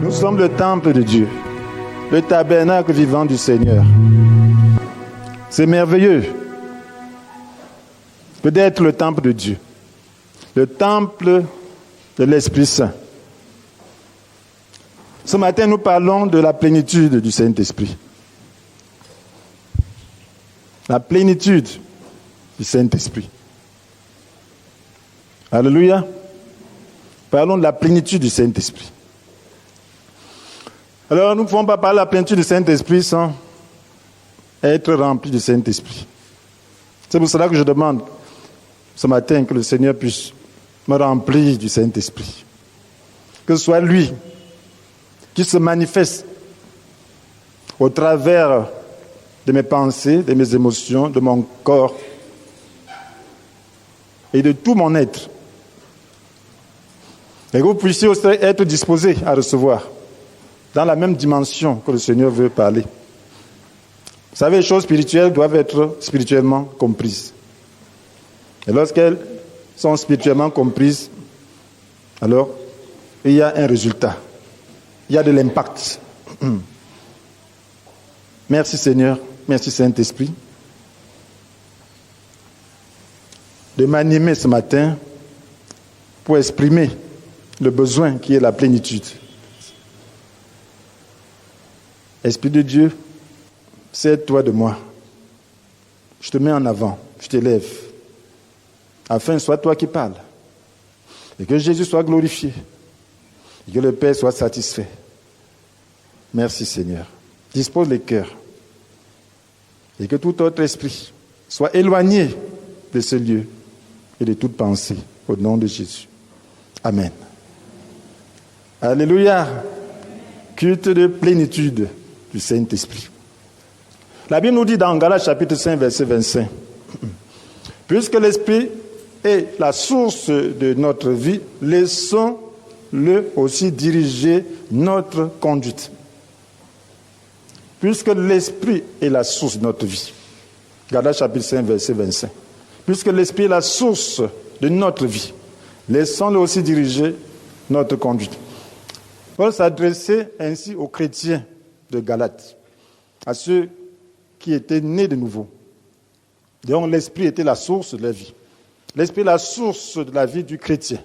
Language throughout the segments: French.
Nous sommes le temple de Dieu, le tabernacle vivant du Seigneur. C'est merveilleux que d'être le temple de Dieu, le temple de l'Esprit Saint. Ce matin, nous parlons de la plénitude du Saint-Esprit. La plénitude du Saint-Esprit. Alléluia. Parlons de la plénitude du Saint-Esprit. Alors, nous ne pouvons pas parler de la plénitude du Saint-Esprit sans être remplis du Saint-Esprit. C'est pour cela que je demande ce matin que le Seigneur puisse me remplir du Saint-Esprit. Que ce soit lui qui se manifeste au travers de mes pensées, de mes émotions, de mon corps et de tout mon être. Et que vous puissiez aussi être disposés à recevoir dans la même dimension que le Seigneur veut parler. Vous savez, les choses spirituelles doivent être spirituellement comprises. Et lorsqu'elles sont spirituellement comprises, alors il y a un résultat. Il y a de l'impact. Merci Seigneur, merci Saint-Esprit de m'animer ce matin pour exprimer le besoin qui est la plénitude. Esprit de Dieu, sers-toi de moi. Je te mets en avant, je t'élève, afin que ce soit toi qui parles, et que Jésus soit glorifié, et que le Père soit satisfait. Merci Seigneur. Dispose les cœurs, et que tout autre esprit soit éloigné de ce lieu et de toute pensée, au nom de Jésus. Amen. Alléluia. Culte de plénitude du Saint-Esprit. La Bible nous dit dans Galates chapitre 5, verset 25, « Puisque l'Esprit est la source de notre vie, laissons-le aussi diriger notre conduite. » Puisque l'Esprit est la source de notre vie. Galates chapitre 5, verset 25. « Puisque l'Esprit est la source de notre vie, laissons-le aussi diriger notre conduite. » Paul s'adressait ainsi aux chrétiens de Galates, à ceux qui étaient nés de nouveau. Donc l'Esprit était la source de la vie. L'Esprit est la source de la vie du chrétien.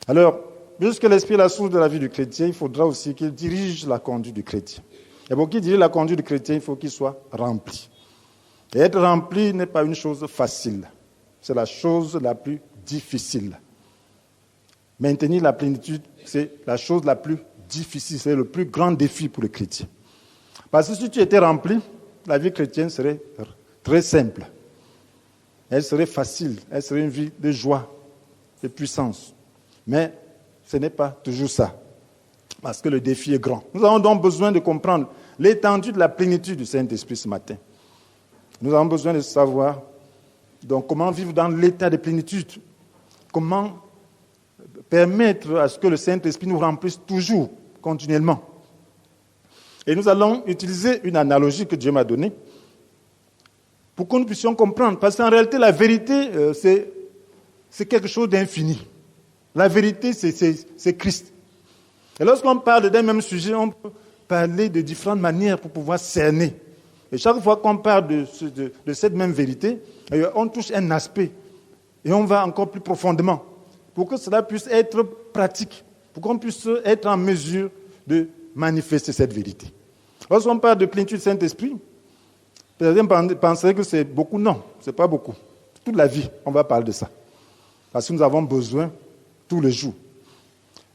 Alors, puisque l'Esprit est la source de la vie du chrétien, il faudra aussi qu'il dirige la conduite du chrétien. Et pour qu'il dirige la conduite du chrétien, il faut qu'il soit rempli. Et être rempli n'est pas une chose facile. C'est la chose la plus difficile. Maintenir la plénitude, c'est la chose la plus difficile, c'est le plus grand défi pour le chrétien. Parce que si tu étais rempli, la vie chrétienne serait très simple. Elle serait facile, elle serait une vie de joie, de puissance. Mais ce n'est pas toujours ça, parce que le défi est grand. Nous avons donc besoin de comprendre l'étendue de la plénitude du Saint-Esprit ce matin. Nous avons besoin de savoir donc comment vivre dans l'état de plénitude, comment permettre à ce que le Saint-Esprit nous remplisse toujours, continuellement. Et nous allons utiliser une analogie que Dieu m'a donnée pour que nous puissions comprendre. Parce qu'en réalité, la vérité, c'est quelque chose d'infini. La vérité, c'est Christ. Et lorsqu'on parle d'un même sujet, on peut parler de différentes manières pour pouvoir cerner. Et chaque fois qu'on parle de cette même vérité, on touche un aspect et on va encore plus profondément, pour que cela puisse être pratique, pour qu'on puisse être en mesure de manifester cette vérité. Lorsqu'on parle de plénitude du Saint-Esprit, certains penseraient que c'est beaucoup. Non, ce n'est pas beaucoup. Toute la vie, on va parler de ça. Parce que nous avons besoin tous les jours.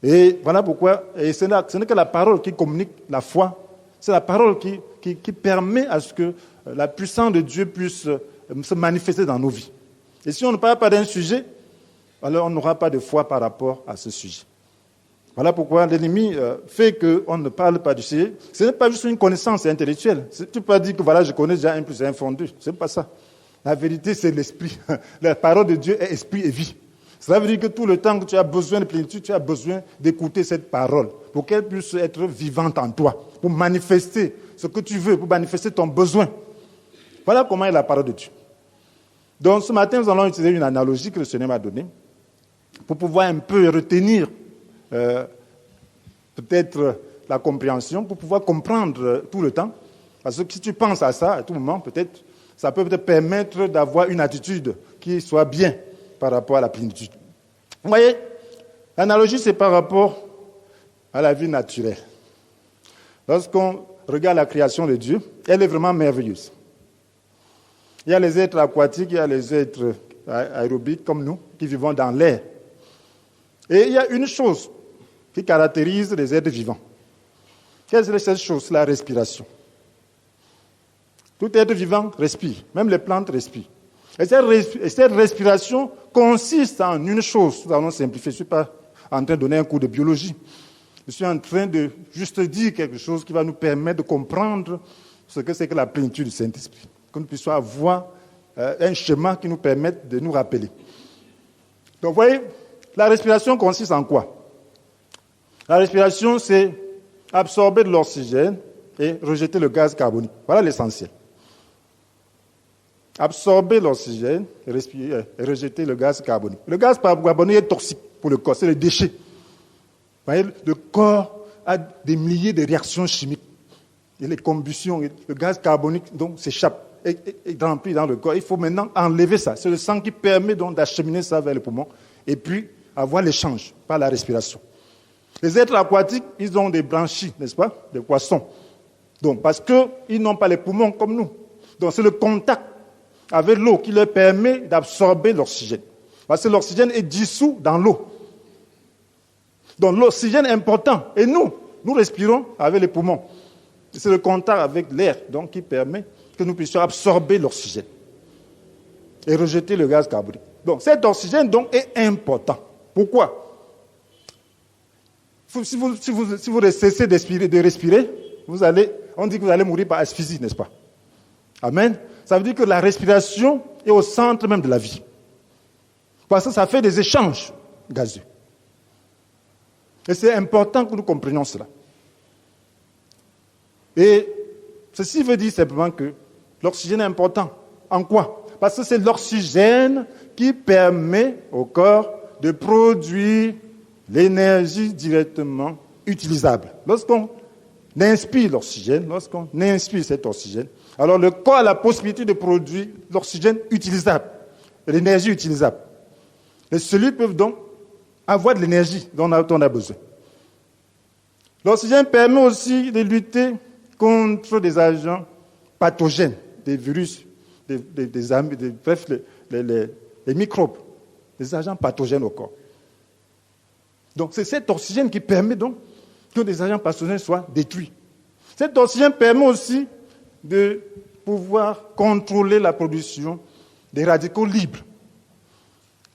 Et voilà pourquoi, et ce n'est que la parole qui communique la foi, c'est la parole qui permet à ce que la puissance de Dieu puisse se manifester dans nos vies. Et si on ne parle pas d'un sujet, alors on n'aura pas de foi par rapport à ce sujet. Voilà pourquoi l'ennemi fait qu'on ne parle pas du sujet. Ce n'est pas juste une connaissance intellectuelle. Tu ne peux pas dire que voilà, je connais déjà 1 plus 1 font 2. Ce n'est pas ça. La vérité, c'est l'esprit. La parole de Dieu est esprit et vie. Cela veut dire que tout le temps que tu as besoin de plénitude, tu as besoin d'écouter cette parole pour qu'elle puisse être vivante en toi, pour manifester ce que tu veux, pour manifester ton besoin. Voilà comment est la parole de Dieu. Donc ce matin, nous allons utiliser une analogie que le Seigneur m'a donnée pour pouvoir un peu retenir peut-être la compréhension pour pouvoir comprendre tout le temps. Parce que si tu penses à ça à tout moment, peut-être, ça peut te permettre d'avoir une attitude qui soit bien par rapport à la plénitude. Vous voyez, l'analogie, c'est par rapport à la vie naturelle. Lorsqu'on regarde la création de Dieu, elle est vraiment merveilleuse. Il y a les êtres aquatiques, il y a les êtres aérobiques comme nous, qui vivons dans l'air. Et il y a une chose qui caractérise les êtres vivants. Quelle est cette chose? La respiration. Tout être vivant respire, même les plantes respirent. Et cette respiration consiste en une chose, nous allons simplifier, je ne suis pas en train de donner un cours de biologie, je suis en train de juste dire quelque chose qui va nous permettre de comprendre ce que c'est que la plénitude du Saint-Esprit, que nous puissions avoir un schéma qui nous permette de nous rappeler. Donc vous voyez, la respiration consiste en quoi? La respiration, c'est absorber de l'oxygène et rejeter le gaz carbonique. Voilà l'essentiel. Absorber l'oxygène et rejeter le gaz carbonique. Le gaz carbonique est toxique pour le corps, c'est le déchet. Vous voyez, le corps a des milliers de réactions chimiques. Et les combustions, le gaz carbonique donc s'échappe et remplit dans le corps. Il faut maintenant enlever ça. C'est le sang qui permet donc d'acheminer ça vers le poumon et puis avoir l'échange par la respiration. Les êtres aquatiques, ils ont des branchies, n'est-ce pas, des poissons. Donc, parce qu'ils n'ont pas les poumons comme nous. Donc, c'est le contact avec l'eau qui leur permet d'absorber l'oxygène. Parce que l'oxygène est dissous dans l'eau. Donc, l'oxygène est important. Et nous respirons avec les poumons. C'est le contact avec l'air donc, qui permet que nous puissions absorber l'oxygène et rejeter le gaz carbonique. Donc, cet oxygène donc, est important. Pourquoi? Si vous cessez de respirer, on dit que vous allez mourir par asphyxie, n'est-ce pas? Amen. Ça veut dire que la respiration est au centre même de la vie. Parce que ça fait des échanges gazeux. Et c'est important que nous comprenions cela. Et ceci veut dire simplement que l'oxygène est important. En quoi? Parce que c'est l'oxygène qui permet au corps de produire l'énergie directement utilisable. Lorsqu'on inspire l'oxygène, lorsqu'on inspire cet oxygène, alors le corps a la possibilité de produire l'oxygène utilisable, l'énergie utilisable. Les cellules peuvent donc avoir de l'énergie dont on a besoin. L'oxygène permet aussi de lutter contre des agents pathogènes, des virus, bref, les microbes, des agents pathogènes au corps. Donc c'est cet oxygène qui permet donc que des agents pathogènes soient détruits. Cet oxygène permet aussi de pouvoir contrôler la production des radicaux libres.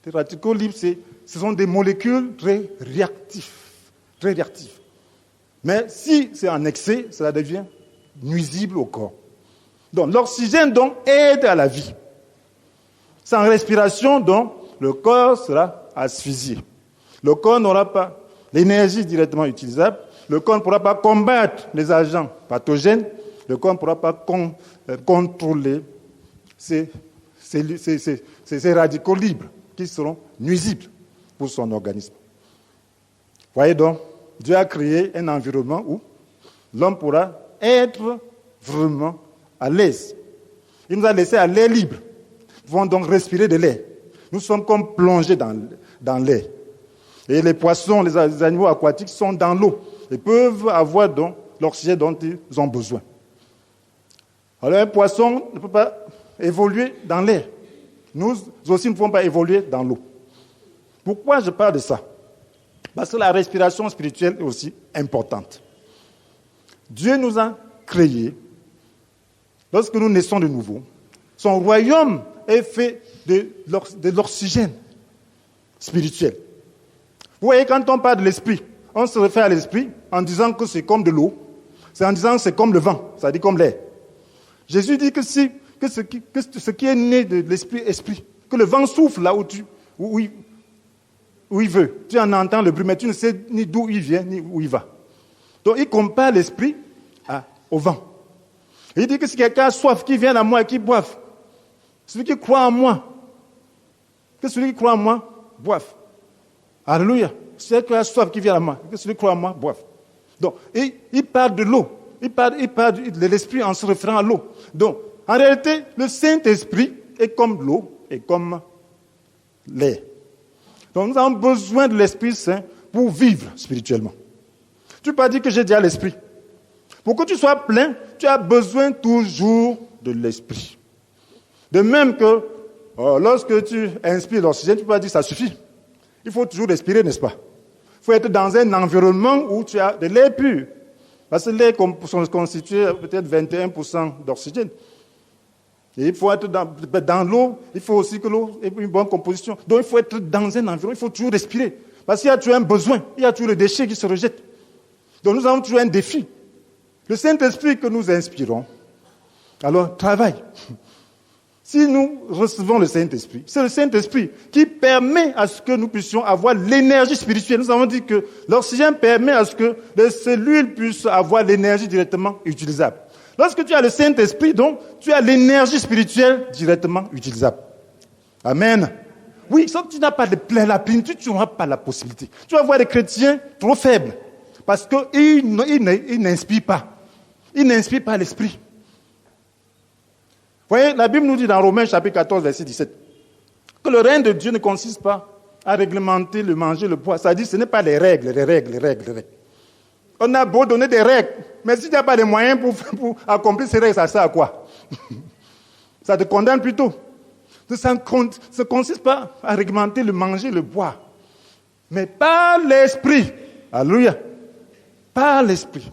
Les radicaux libres, ce sont des molécules très réactives. Mais si c'est en excès, ça devient nuisible au corps. Donc l'oxygène donc aide à la vie. Sans respiration, donc, le corps sera asphyxié. Le corps n'aura pas l'énergie directement utilisable. Le corps ne pourra pas combattre les agents pathogènes. Le corps ne pourra pas contrôler ces radicaux libres qui seront nuisibles pour son organisme. Voyez donc, Dieu a créé un environnement où l'homme pourra être vraiment à l'aise. Il nous a laissé à l'air libre. Nous pouvons donc respirer de l'air. Nous sommes comme plongés dans l'air. Et les poissons, les animaux aquatiques sont dans l'eau. Ils peuvent avoir donc l'oxygène dont ils ont besoin. Alors un poisson ne peut pas évoluer dans l'air. Nous aussi ne pouvons pas évoluer dans l'eau. Pourquoi je parle de ça? Parce que la respiration spirituelle est aussi importante. Dieu nous a créés, lorsque nous naissons de nouveau, son royaume est fait de l'oxygène spirituel. Vous voyez, quand on parle de l'esprit, on se réfère à l'esprit en disant que c'est comme de l'eau, c'est en disant que c'est comme le vent, c'est-à-dire comme l'air. Jésus dit que ce qui est né de l'esprit, que le vent souffle là où il veut. Tu en entends le bruit, mais tu ne sais ni d'où il vient, ni où il va. Donc il compare l'esprit au vent. Il dit que si quelqu'un a soif, qu'il vienne à moi et qu'il boive. Celui qui croit en moi, que celui qui croit en moi, boive. Alléluia. Celui qui a soif, qui vient à moi, que celui qui croit en moi, boive. Donc, il parle de l'eau. Il parle de l'esprit en se référant à l'eau. Donc, en réalité, le Saint-Esprit est comme l'eau et comme l'air. Donc, nous avons besoin de l'Esprit Saint pour vivre spirituellement. Tu ne peux pas dire que j'ai déjà l'Esprit. Pour que tu sois plein, tu as besoin toujours de l'Esprit. De même que lorsque tu inspires l'oxygène, tu ne peux pas dire que ça suffit. Il faut toujours respirer, n'est-ce pas? Il faut être dans un environnement où tu as de l'air pur. Parce que l'air constitue peut-être 21% d'oxygène. Et il faut être dans l'eau, il faut aussi que l'eau ait une bonne composition. Donc il faut être dans un environnement, il faut toujours respirer. Parce qu'il y a toujours un besoin, il y a toujours le déchet qui se rejette. Donc nous avons toujours un défi. Le Saint-Esprit que nous inspirons, alors travaille. Si nous recevons le Saint-Esprit, c'est le Saint-Esprit qui permet à ce que nous puissions avoir l'énergie spirituelle. Nous avons dit que l'oxygène permet à ce que les cellules puissent avoir l'énergie directement utilisable. Lorsque tu as le Saint-Esprit, donc, tu as l'énergie spirituelle directement utilisable. Amen. Oui, sauf que tu n'as pas la plénitude, tu n'auras pas la possibilité. Tu vas voir des chrétiens trop faibles, parce qu'ils n'inspirent pas. Ils n'inspirent pas l'Esprit. Vous voyez, la Bible nous dit dans Romains chapitre 14, verset 17, que le règne de Dieu ne consiste pas à réglementer le manger, le boire. Ça dit, ce n'est pas les règles. On a beau donner des règles, mais si tu n'as pas les moyens pour accomplir ces règles, ça sert à quoi? Ça te condamne plutôt. Ça ne consiste pas à réglementer le manger, le boire, mais par l'Esprit. Alléluia. Par l'Esprit.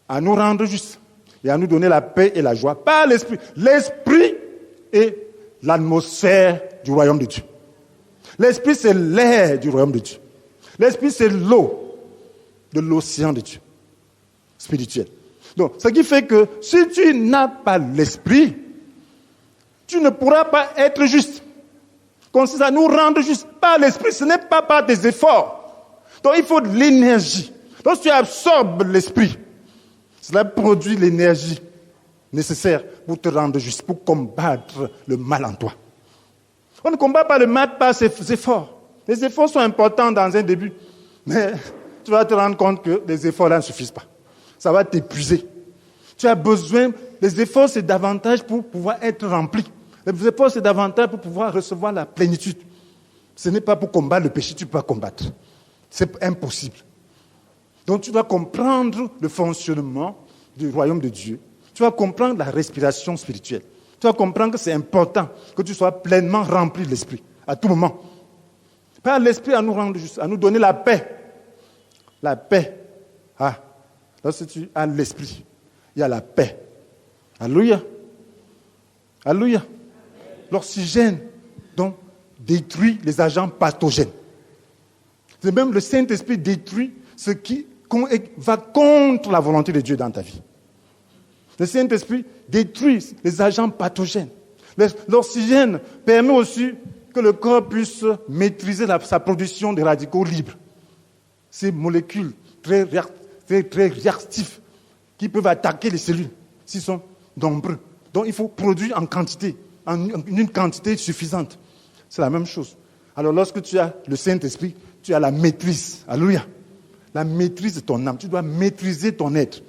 À nous rendre justes et à nous donner la paix et la joie. Par l'Esprit. L'Esprit est l'atmosphère du royaume de Dieu. L'Esprit, c'est l'air du royaume de Dieu. L'Esprit, c'est l'eau de l'océan de Dieu, spirituel. Donc, ce qui fait que si tu n'as pas l'Esprit, tu ne pourras pas être juste. Consiste à nous rendre juste par l'Esprit, ce n'est pas par tes efforts. Donc, il faut de l'énergie. Lorsque tu absorbes l'Esprit, cela produit l'énergie nécessaire pour te rendre juste, pour combattre le mal en toi. On ne combat pas le mal par ses efforts. Les efforts sont importants dans un début, mais tu vas te rendre compte que les efforts-là ne suffisent pas. Ça va t'épuiser. Tu as besoin, les efforts, c'est davantage pour pouvoir être rempli. Les efforts, c'est davantage pour pouvoir recevoir la plénitude. Ce n'est pas pour combattre le péché, tu ne peux pas combattre. C'est impossible. Donc tu dois comprendre le fonctionnement du royaume de Dieu. Tu vas comprendre la respiration spirituelle. Tu vas comprendre que c'est important que tu sois pleinement rempli de l'Esprit, à tout moment. Par l'Esprit à nous rendre juste, à nous donner la paix. La paix. Ah, lorsque tu as l'Esprit, il y a la paix. Alléluia. Alléluia. L'oxygène, donc, détruit les agents pathogènes. C'est même le Saint-Esprit détruit ce qui va contre la volonté de Dieu dans ta vie. Le Saint-Esprit détruit les agents pathogènes. L'oxygène permet aussi que le corps puisse maîtriser sa production de radicaux libres. Ces molécules très réactives qui peuvent attaquer les cellules s'ils sont nombreux. Donc il faut produire en quantité, en une quantité suffisante. C'est la même chose. Alors lorsque tu as le Saint-Esprit, tu as la maîtrise. Alléluia. La maîtrise de ton âme. Tu dois maîtriser ton être.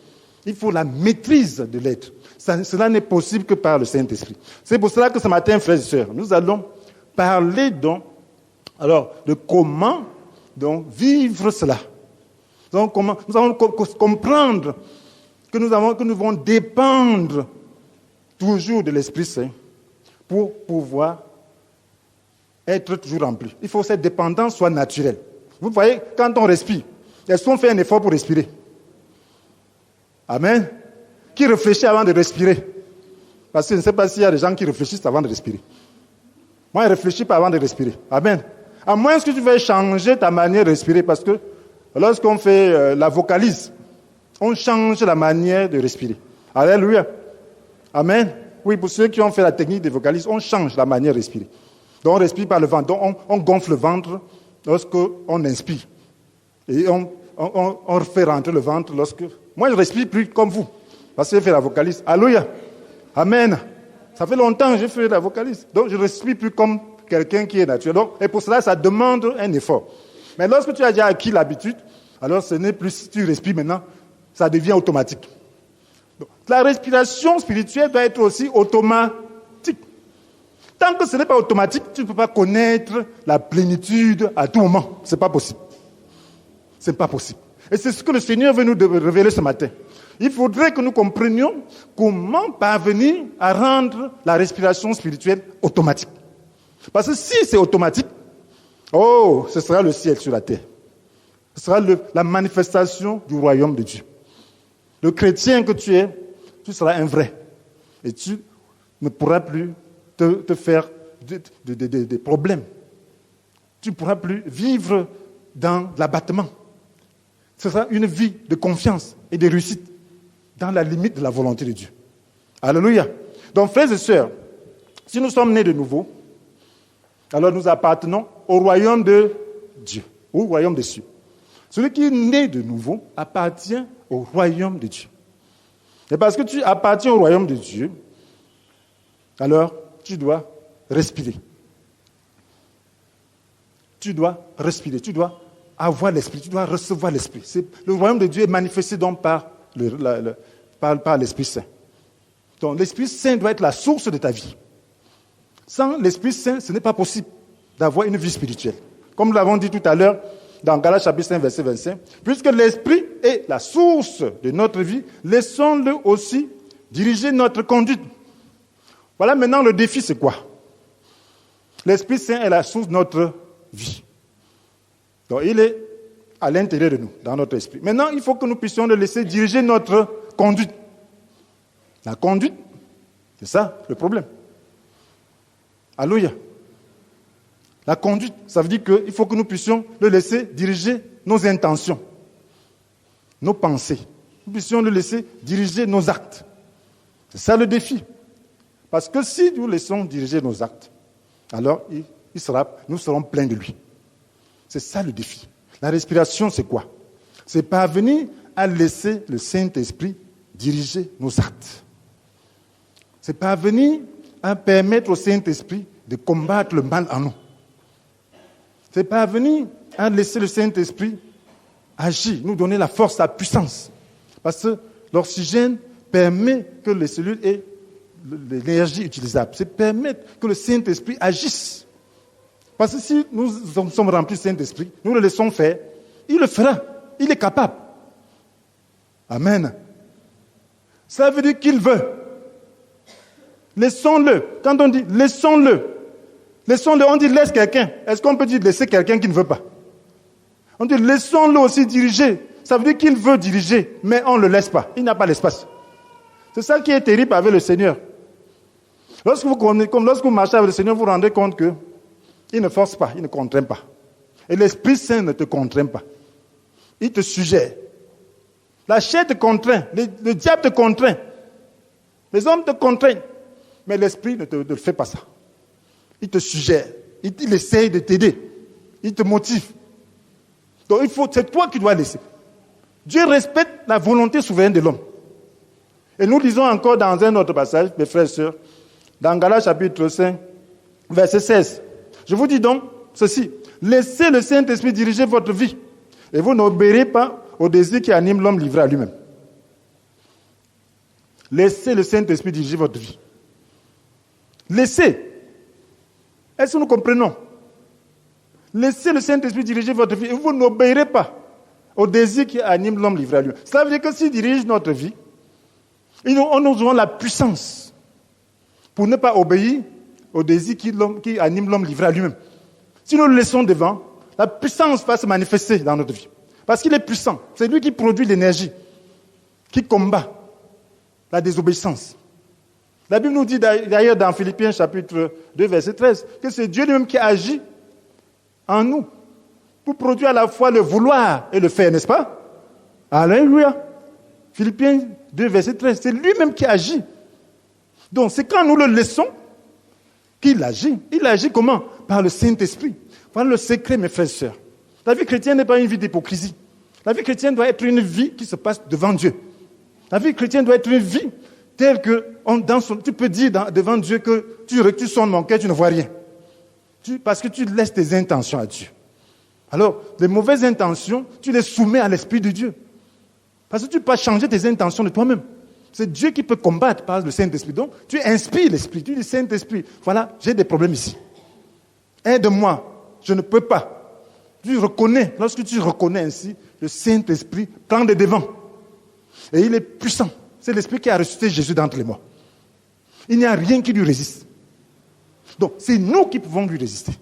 Il faut la maîtrise de l'être. Cela n'est possible que par le Saint-Esprit. C'est pour cela que ce matin, frères et sœurs, nous allons parler donc, de comment donc, vivre cela. Donc, nous allons comprendre que nous devons dépendre toujours de l'Esprit Saint pour pouvoir être toujours rempli. Il faut que cette dépendance soit naturelle. Vous voyez, quand on respire, est-ce qu'on fait un effort pour respirer? Amen. Qui réfléchit avant de respirer? Parce que je ne sais pas s'il y a des gens qui réfléchissent avant de respirer. Moi, je ne réfléchis pas avant de respirer. Amen. À moins que tu veuilles changer ta manière de respirer, parce que lorsqu'on fait la vocalise, on change la manière de respirer. Alléluia. Amen. Oui, pour ceux qui ont fait la technique de vocalise, on change la manière de respirer. Donc on respire par le ventre. Donc on gonfle le ventre lorsqu'on inspire. Et on fait rentrer le ventre lorsque... Moi, je ne respire plus comme vous, parce que j'ai fait la vocalise. Alléluia. Amen. Ça fait longtemps que j'ai fait la vocalise. Donc je ne respire plus comme quelqu'un qui est naturel. Donc, et pour cela, ça demande un effort. Mais lorsque tu as déjà acquis l'habitude, Alors ce n'est plus si tu respires maintenant, ça devient automatique. Donc, la respiration spirituelle doit être aussi automatique. Tant que ce n'est pas automatique, tu ne peux pas connaître la plénitude à tout moment. Ce n'est pas possible. Ce n'est pas possible. Et c'est ce que le Seigneur veut nous révéler ce matin. Il faudrait que nous comprenions comment parvenir à rendre la respiration spirituelle automatique. Parce que si c'est automatique, ce sera le ciel sur la terre. Ce sera la manifestation du royaume de Dieu. Le chrétien que tu es, tu seras un vrai. Et tu ne pourras plus te faire des problèmes. Tu ne pourras plus vivre dans l'abattement. Ce sera une vie de confiance et de réussite dans la limite de la volonté de Dieu. Alléluia. Donc, frères et sœurs, si nous sommes nés de nouveau, alors nous appartenons au royaume de Dieu, au royaume des cieux. Celui qui est né de nouveau appartient au royaume de Dieu. Et parce que tu appartiens au royaume de Dieu, alors tu dois respirer. Tu dois respirer, tu dois avoir l'esprit, tu dois recevoir l'esprit. Le royaume de Dieu est manifesté donc par l'Esprit Saint. Donc l'Esprit Saint doit être la source de ta vie. Sans l'Esprit Saint, ce n'est pas possible d'avoir une vie spirituelle. Comme nous l'avons dit tout à l'heure, dans Galates chapitre 5, verset 25, puisque l'Esprit est la source de notre vie, laissons-le aussi diriger notre conduite. Voilà maintenant le défi, c'est quoi? L'Esprit Saint est la source de notre vie. Donc il est à l'intérieur de nous, dans notre esprit. Maintenant, il faut que nous puissions le laisser diriger notre conduite. La conduite, c'est ça le problème. Alléluia. La conduite, ça veut dire qu'il faut que nous puissions le laisser diriger nos intentions, nos pensées. Nous puissions le laisser diriger nos actes. C'est ça le défi. Parce que si nous laissons diriger nos actes, alors nous serons pleins de lui. C'est ça le défi. La respiration, c'est quoi? C'est parvenir à laisser le Saint-Esprit diriger nos actes. C'est parvenir à permettre au Saint-Esprit de combattre le mal en nous. C'est parvenir à laisser le Saint-Esprit agir, nous donner la force, la puissance. Parce que l'oxygène permet que les cellules aient l'énergie utilisable. C'est permettre que le Saint-Esprit agisse. Parce que si nous sommes remplis du Saint-Esprit, nous le laissons faire, il le fera. Il est capable. Amen. Ça veut dire qu'il veut. Laissons-le. Quand on dit laissons-le, on dit laisse quelqu'un. Est-ce qu'on peut dire laisser quelqu'un qui ne veut pas? On dit laissons-le aussi diriger. Ça veut dire qu'il veut diriger, mais on ne le laisse pas. Il n'a pas l'espace. C'est ça qui est terrible avec le Seigneur. Lorsque vous marchez avec le Seigneur, vous vous rendez compte qu'il ne force pas, il ne contraint pas. Et l'Esprit Saint ne te contraint pas. Il te suggère. La chair te contraint, le diable te contraint. Les hommes te contraignent. Mais l'Esprit ne fait pas ça. Il te suggère. Il essaye de t'aider. Il te motive. Donc c'est toi qui dois laisser. Dieu respecte la volonté souveraine de l'homme. Et nous lisons encore dans un autre passage, mes frères et sœurs, dans Galates chapitre 5, verset 16. Je vous dis donc ceci. Laissez le Saint-Esprit diriger votre vie. Et vous n'obéirez pas au désir qui anime l'homme livré à lui-même. Laissez le Saint-Esprit diriger votre vie. Laissez. Est-ce que nous comprenons? Laissez le Saint-Esprit diriger votre vie et vous n'obéirez pas au désir qui anime l'homme livré à lui-même. Cela veut dire que s'il dirige notre vie, nous aurons la puissance pour ne pas obéir au désir qui anime l'homme livré à lui-même. Si nous le laissons devant, la puissance va se manifester dans notre vie. Parce qu'il est puissant. C'est lui qui produit l'énergie, qui combat la désobéissance. La Bible nous dit d'ailleurs dans Philippiens chapitre 2, verset 13, que c'est Dieu lui-même qui agit en nous pour produire à la fois le vouloir et le faire, n'est-ce pas? Alléluia. Philippiens 2, verset 13, c'est lui-même qui agit. Donc c'est quand nous le laissons qu'il agit. Il agit comment? Par le Saint-Esprit. Voilà le secret, mes frères et sœurs. La vie chrétienne n'est pas une vie d'hypocrisie. La vie chrétienne doit être une vie qui se passe devant Dieu. La vie chrétienne doit être une vie telle que tu peux dire devant Dieu que tu sondes mon cœur, tu ne vois rien. Parce que tu laisses tes intentions à Dieu. Alors, les mauvaises intentions, tu les soumets à l'Esprit de Dieu. Parce que tu ne peux pas changer tes intentions de toi-même. C'est Dieu qui peut combattre par le Saint-Esprit. Donc, tu inspires l'Esprit. Tu dis, Saint-Esprit, voilà, j'ai des problèmes ici. Aide-moi, je ne peux pas. Tu reconnais, lorsque tu reconnais ainsi, le Saint-Esprit prend des devants. Et il est puissant. C'est l'Esprit qui a ressuscité Jésus d'entre les morts. Il n'y a rien qui lui résiste. Donc, c'est nous qui pouvons lui résister.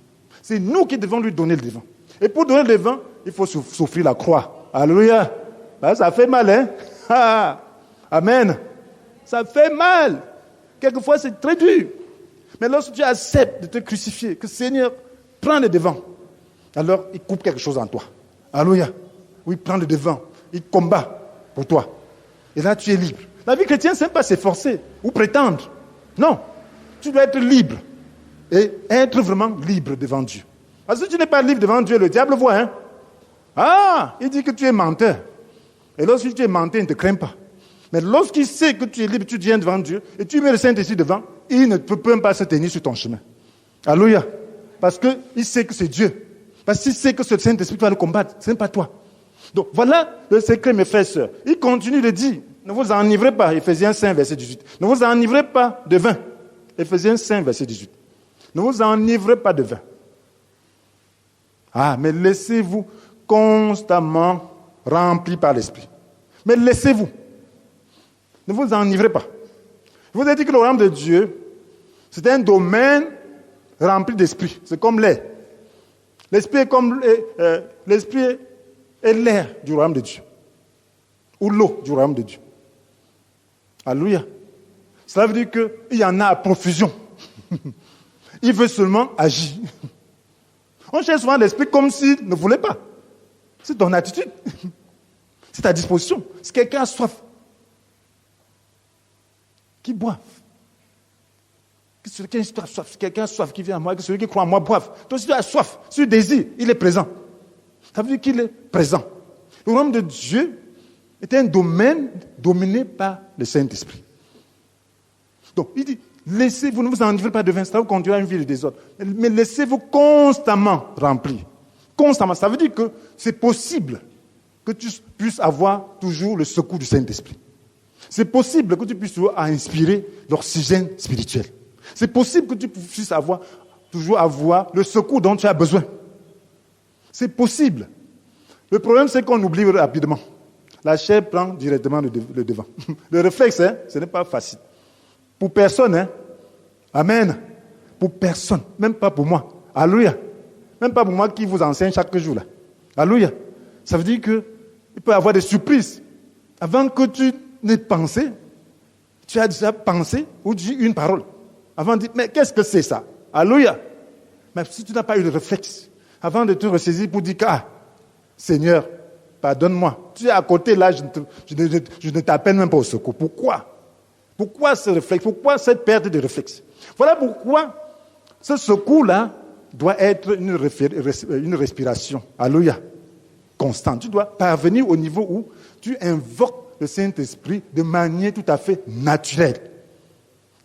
C'est nous qui devons lui donner le devant. Et pour donner le devant, il faut souffrir la croix. Alléluia. Ben, ça fait mal, hein? Ah, amen. Ça fait mal. Quelquefois, c'est très dur. Mais lorsque tu acceptes de te crucifier, que le Seigneur prend le devant, alors il coupe quelque chose en toi. Alléluia. Oui, il prend le devant. Il combat pour toi. Et là, tu es libre. La vie chrétienne, ce n'est pas s'efforcer ou prétendre. Non. Tu dois être libre. Et être vraiment libre devant Dieu. Parce que si tu n'es pas libre devant Dieu, le diable voit. Hein? Ah, il dit que tu es menteur. Et lorsque tu es menteur, il ne te craint pas. Mais lorsqu'il sait que tu es libre, tu viens devant Dieu, et tu mets le Saint-Esprit devant, il ne peut même pas se tenir sur ton chemin. Alléluia. Parce qu'il sait que c'est Dieu. Parce qu'il sait que ce Saint-Esprit va le combattre. Ce n'est pas toi. Donc voilà le secret, mes frères et sœurs. Il continue de dire, ne vous enivrez pas, Ephésiens 5, verset 18. Ne vous enivrez pas de vin. Ephésiens 5, verset 18. Ne vous enivrez pas de vin. Ah, mais laissez-vous constamment remplis par l'Esprit. Mais laissez-vous. Ne vous enivrez pas. Je vous ai dit que le royaume de Dieu, c'est un domaine rempli d'esprit. C'est comme l'air. L'esprit est l'air du royaume de Dieu. Ou l'eau du royaume de Dieu. Alléluia. Cela veut dire qu'il y en a à profusion. Il veut seulement agir. On cherche souvent l'esprit comme s'il ne voulait pas. C'est ton attitude. C'est ta disposition. Si quelqu'un a soif, qui boive. Que quelqu'un a soif qui vient à moi, que celui qui croit en moi boive. Donc si tu as soif, si tu désires, il est présent. Ça veut dire qu'il est présent. Le royaume de Dieu est un domaine dominé par le Saint-Esprit. Donc il dit, laissez-vous, ne vous enivrez pas de vin, ça vous conduire à une vie de désordre. Mais laissez-vous constamment remplir. Constamment. Ça veut dire que c'est possible que tu puisses avoir toujours le secours du Saint-Esprit. C'est possible que tu puisses toujours inspirer l'oxygène spirituel. C'est possible que tu puisses toujours avoir le secours dont tu as besoin. C'est possible. Le problème, c'est qu'on oublie rapidement. La chair prend directement le devant. Le réflexe, ce n'est pas facile. Pour personne, hein. Amen. Pour personne. Même pas pour moi. Alléluia. Même pas pour moi qui vous enseigne chaque jour. Là. Alléluia. Ça veut dire qu'il peut y avoir des surprises. Avant que tu n'aies pensé, tu as déjà pensé ou dit une parole. Avant de dire, mais qu'est-ce que c'est ça? Alléluia. Mais si tu n'as pas eu le réflexe, avant de te ressaisir pour dire, ah, Seigneur, pardonne-moi. Tu es à côté là, je ne t'appelle même pas au secours. Pourquoi? Pourquoi ce réflexe? Pourquoi cette perte de réflexe? Voilà pourquoi ce secours-là doit être une respiration. Alléluia. Constante. Tu dois parvenir au niveau où tu invoques le Saint-Esprit de manière tout à fait naturelle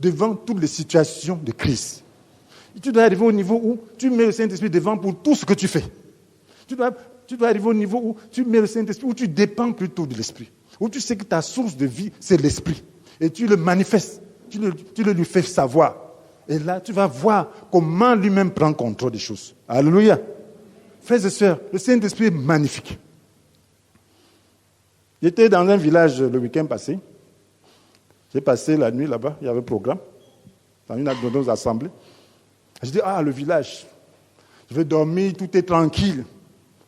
devant toutes les situations de crise. Et tu dois arriver au niveau où tu mets le Saint-Esprit devant pour tout ce que tu fais. Tu dois arriver au niveau où tu mets le Saint-Esprit, où tu dépends plutôt de l'Esprit. Où tu sais que ta source de vie, c'est l'Esprit. Et tu le manifestes, tu le lui fais savoir. Et là, tu vas voir comment lui-même prend contrôle des choses. Alléluia. Frères et sœurs, le Saint-Esprit est magnifique. J'étais dans un village le week-end passé. J'ai passé la nuit là-bas, il y avait un programme, dans une de nos assemblées. Je dis, le village, je vais dormir, tout est tranquille.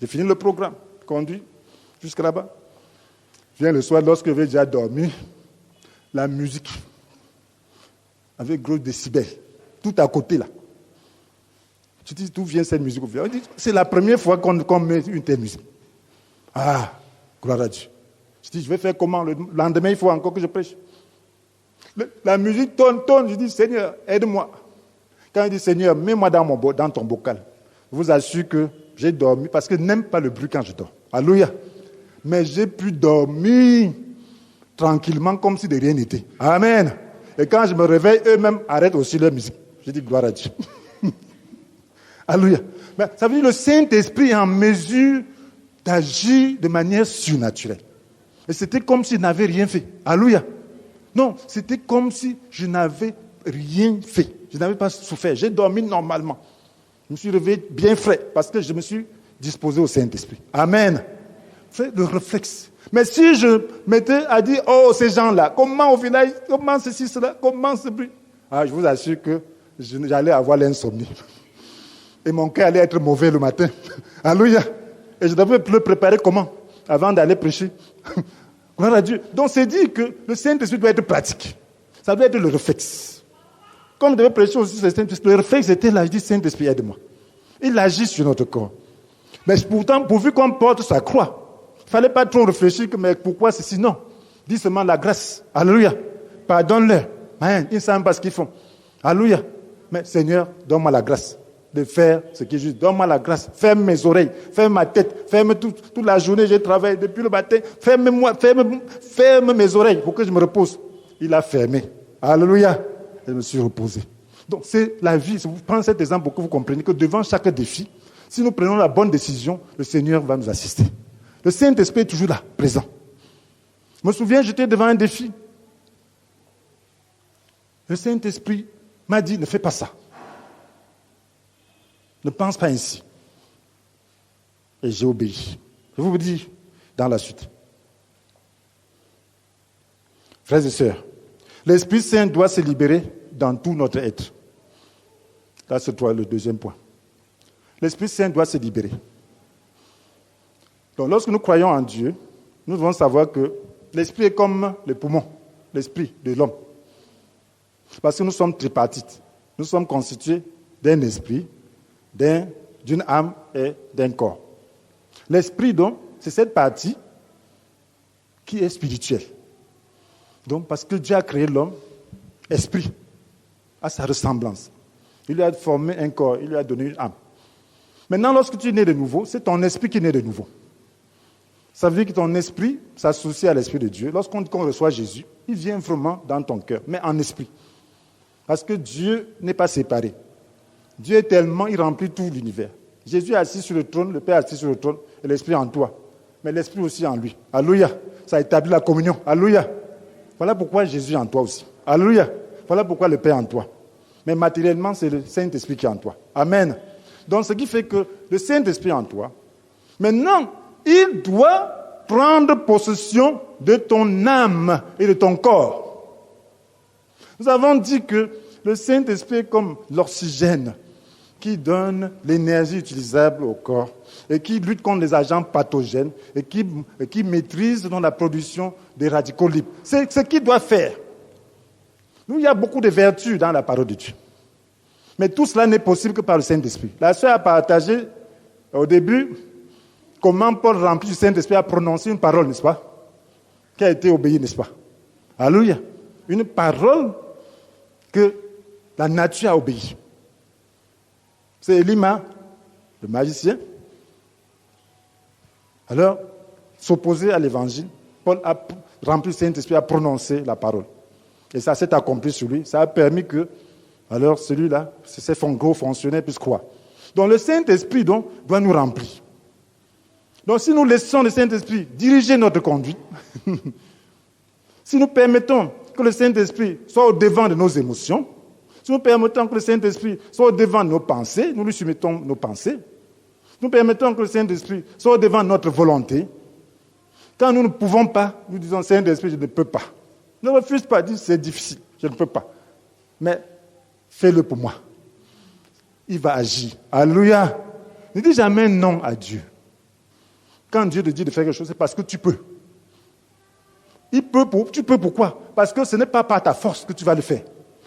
J'ai fini le programme, conduit jusqu'à là-bas. Je viens le soir, lorsque je vais déjà dormir, la musique, avec gros décibels, tout à côté là. Je dis, d'où vient cette musique? On dit, c'est la première fois qu'on met une telle musique. Ah, gloire à Dieu. Je dis, je vais faire comment? Le lendemain, il faut encore que je prêche. La musique tonne. Je dis, Seigneur, aide-moi. Quand il dit, Seigneur, mets-moi dans ton bocal. Je vous assure que j'ai dormi, parce que je n'aime pas le bruit quand je dors. Alléluia. Mais j'ai pu dormir tranquillement, comme si de rien n'était. Amen. Et quand je me réveille, eux-mêmes arrêtent aussi leur musique. Je dis, gloire à Dieu. Alléluia. Ben, ça veut dire que le Saint-Esprit est en mesure d'agir de manière surnaturelle. Et c'était comme s'il n'avait rien fait. Alléluia. Non, c'était comme si je n'avais rien fait. Je n'avais pas souffert. J'ai dormi normalement. Je me suis réveillé bien frais parce que je me suis disposé au Saint-Esprit. Amen. C'est le réflexe. Mais si je m'étais à dire, oh, ces gens-là, comment au final, comment ceci, cela, comment ce bruit? Ah, je vous assure que j'allais avoir l'insomnie. Et mon cœur allait être mauvais le matin. Alléluia. Et je devais le préparer comment? Avant d'aller prêcher. Gloire à Dieu. Donc c'est dit que le Saint-Esprit doit être pratique. Ça doit être le réflexe. Comme je devais prêcher aussi le Saint-Esprit, le réflexe était là, je dis Saint-Esprit, aide-moi. Il agit sur notre corps. Mais pourtant, pourvu qu'on porte sa croix, il ne fallait pas trop réfléchir, mais pourquoi ceci? Non. Dis seulement la grâce. Alléluia. Pardonne-leur. Ils ne savent pas ce qu'ils font. Alléluia. Mais Seigneur, donne-moi la grâce de faire ce qui est juste. Donne-moi la grâce. Ferme mes oreilles. Ferme ma tête. Ferme toute la journée. J'ai travaillé depuis le matin. Ferme mes oreilles pour que je me repose. Il a fermé. Alléluia. Et je me suis reposé. Donc c'est la vie. Je vous prends cet exemple pour que vous compreniez que devant chaque défi, si nous prenons la bonne décision, le Seigneur va nous assister. Le Saint-Esprit est toujours là, présent. Je me souviens, j'étais devant un défi. Le Saint-Esprit m'a dit, ne fais pas ça. Ne pense pas ainsi. Et j'ai obéi. Je vous dis dans la suite. Frères et sœurs, l'Esprit Saint doit se libérer dans tout notre être. Là, c'est le deuxième point. L'Esprit Saint doit se libérer. Donc, lorsque nous croyons en Dieu, nous devons savoir que l'Esprit est comme le poumon, l'Esprit de l'homme. Parce que nous sommes tripartites. Nous sommes constitués d'un esprit, d'une âme et d'un corps. L'Esprit, donc, c'est cette partie qui est spirituelle. Donc, parce que Dieu a créé l'homme, esprit, à sa ressemblance. Il lui a formé un corps, il lui a donné une âme. Maintenant, lorsque tu es né de nouveau, c'est ton esprit qui est né de nouveau. Ça veut dire que ton esprit s'associe à l'Esprit de Dieu. Lorsqu'on reçoit Jésus, il vient vraiment dans ton cœur, mais en esprit. Parce que Dieu n'est pas séparé. Dieu est tellement, il remplit tout l'univers. Jésus est assis sur le trône, le Père est assis sur le trône, et l'Esprit en toi. Mais l'Esprit aussi en lui. Alléluia. Ça établit la communion. Alléluia. Voilà pourquoi Jésus est en toi aussi. Alléluia. Voilà pourquoi le Père est en toi. Mais matériellement, c'est le Saint-Esprit qui est en toi. Amen. Donc, ce qui fait que le Saint-Esprit est en toi. Maintenant, il doit prendre possession de ton âme et de ton corps. Nous avons dit que le Saint-Esprit est comme l'oxygène qui donne l'énergie utilisable au corps et qui lutte contre les agents pathogènes et qui maîtrise dans la production des radicaux libres. C'est ce qu'il doit faire. Nous, il y a beaucoup de vertus dans la parole de Dieu. Mais tout cela n'est possible que par le Saint-Esprit. La sœur a partagé au début comment Paul, rempli du Saint-Esprit, a prononcé une parole, n'est-ce pas? Qui a été obéie, n'est-ce pas? Alléluia. Une parole que la nature a obéi. C'est Élima, le magicien. Alors, s'opposer à l'évangile, Paul a rempli du Saint-Esprit, a prononcé la parole. Et ça s'est accompli sur lui. Ça a permis que, alors celui-là, ses gros fonctionnaires puissent croire. Donc le Saint-Esprit donc, doit nous remplir. Donc si nous laissons le Saint-Esprit diriger notre conduite, si nous permettons que le Saint-Esprit soit au devant de nos émotions, si nous permettons que le Saint-Esprit soit au devant de nos pensées, nous lui soumettons nos pensées, nous permettons que le Saint-Esprit soit au devant de notre volonté, quand nous ne pouvons pas, nous disons Saint-Esprit, je ne peux pas. Ne refuse pas, dis c'est difficile, je ne peux pas. Mais fais-le pour moi. Il va agir. Alléluia. Ne dis jamais non à Dieu. Quand Dieu te dit de faire quelque chose, c'est parce que tu peux. Tu peux pourquoi? Parce que ce n'est pas par ta force que tu vas le faire.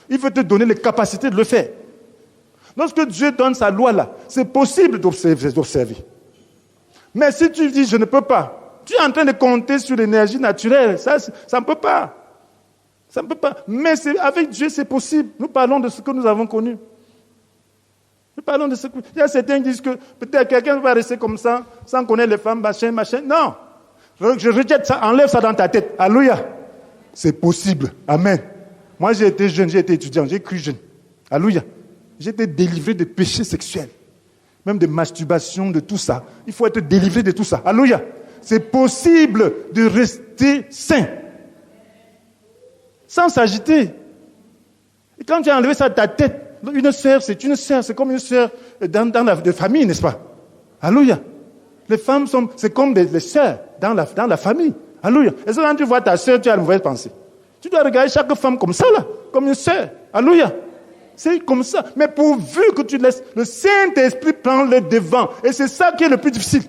Il veut te donner les capacités de le faire. Lorsque Dieu donne sa loi là, c'est possible d'observer. Mais si tu dis je ne peux pas, tu es en train de compter sur l'énergie naturelle. Ça ne peut pas. Ça ne peut pas. Mais avec Dieu, c'est possible. Nous parlons de ce que nous avons connu. Nous parlons de ce que... Il y a certains qui disent que peut-être quelqu'un va rester comme ça, sans connaître les femmes, machin. Non. Je rejette ça, enlève ça dans ta tête. Alléluia. C'est possible. Amen. Moi, j'ai été jeune, j'ai été étudiant, j'ai cru jeune. Alléluia. J'ai été délivré de péchés sexuels. même de masturbation, de tout ça. Il faut être délivré de tout ça. Alléluia. C'est possible de rester sain, sans s'agiter. Et quand tu as enlevé ça de ta tête, une sœur, c'est comme une sœur dans la famille, n'est-ce pas? Alléluia. Les femmes c'est comme des sœurs dans la famille. Alléluia. Et quand tu vois ta sœur, tu as une mauvaise pensée. Tu dois regarder chaque femme comme ça, là, comme une sœur. Alléluia. C'est comme ça. Mais pourvu que tu laisses le Saint-Esprit prendre le devant. Et c'est ça qui est le plus difficile.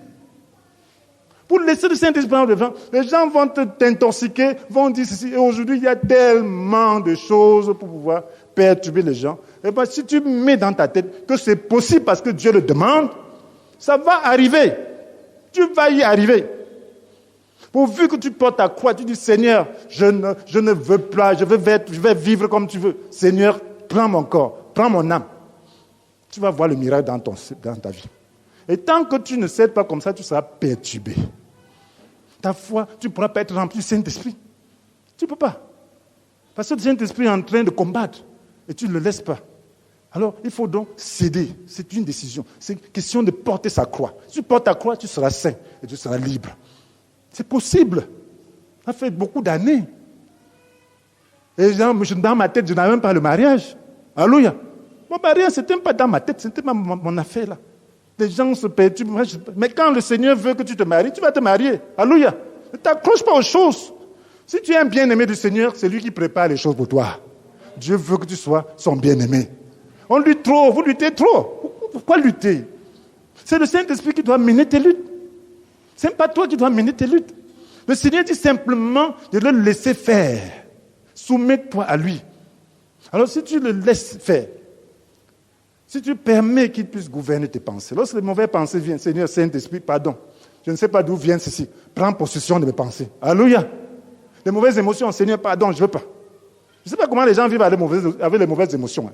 Pour laisser le Saint-Esprit prendre le devant, les gens vont t'intoxiquer, vont dire ceci. Et aujourd'hui, il y a tellement de choses pour pouvoir perturber les gens. Et bien, si tu mets dans ta tête que c'est possible parce que Dieu le demande, ça va arriver. Tu vas y arriver. Pourvu que tu portes ta croix, tu dis, Seigneur, je ne veux pas, je vais vivre comme tu veux. Seigneur, prends mon corps, prends mon âme. Tu vas voir le miracle dans ta vie. Et tant que tu ne cèdes pas comme ça, tu seras perturbé. Ta foi, tu ne pourras pas être rempli du Saint-Esprit. Tu ne peux pas. Parce que le Saint-Esprit est en train de combattre et tu ne le laisses pas. Alors, il faut donc céder. C'est une décision. C'est une question de porter sa croix. Si tu portes ta croix, tu seras saint et tu seras libre. C'est possible. Ça fait beaucoup d'années. Et dans ma tête, je n'avais même pas le mariage. Alléluia. Mon mariage, ce n'était même pas dans ma tête, ce n'était pas mon affaire là. Les gens se perturbent. Mais quand le Seigneur veut que tu te maries, tu vas te marier. Alléluia. Ne t'accroche pas aux choses. Si tu es un bien-aimé du Seigneur, c'est lui qui prépare les choses pour toi. Dieu veut que tu sois son bien-aimé. On lutte trop, vous luttez trop. Pourquoi lutter? C'est le Saint-Esprit qui doit mener tes luttes. Ce n'est pas toi qui dois mener tes luttes. Le Seigneur dit simplement de le laisser faire. Soumets-toi à lui. Alors si tu le laisses faire, si tu permets qu'il puisse gouverner tes pensées, lorsque les mauvaises pensées viennent, Seigneur, Saint-Esprit, pardon, je ne sais pas d'où viennent ceci, prends possession de mes pensées. Alléluia. Les mauvaises émotions, Seigneur, pardon, je ne veux pas. Je ne sais pas comment les gens vivent avec les mauvaises émotions. Hein.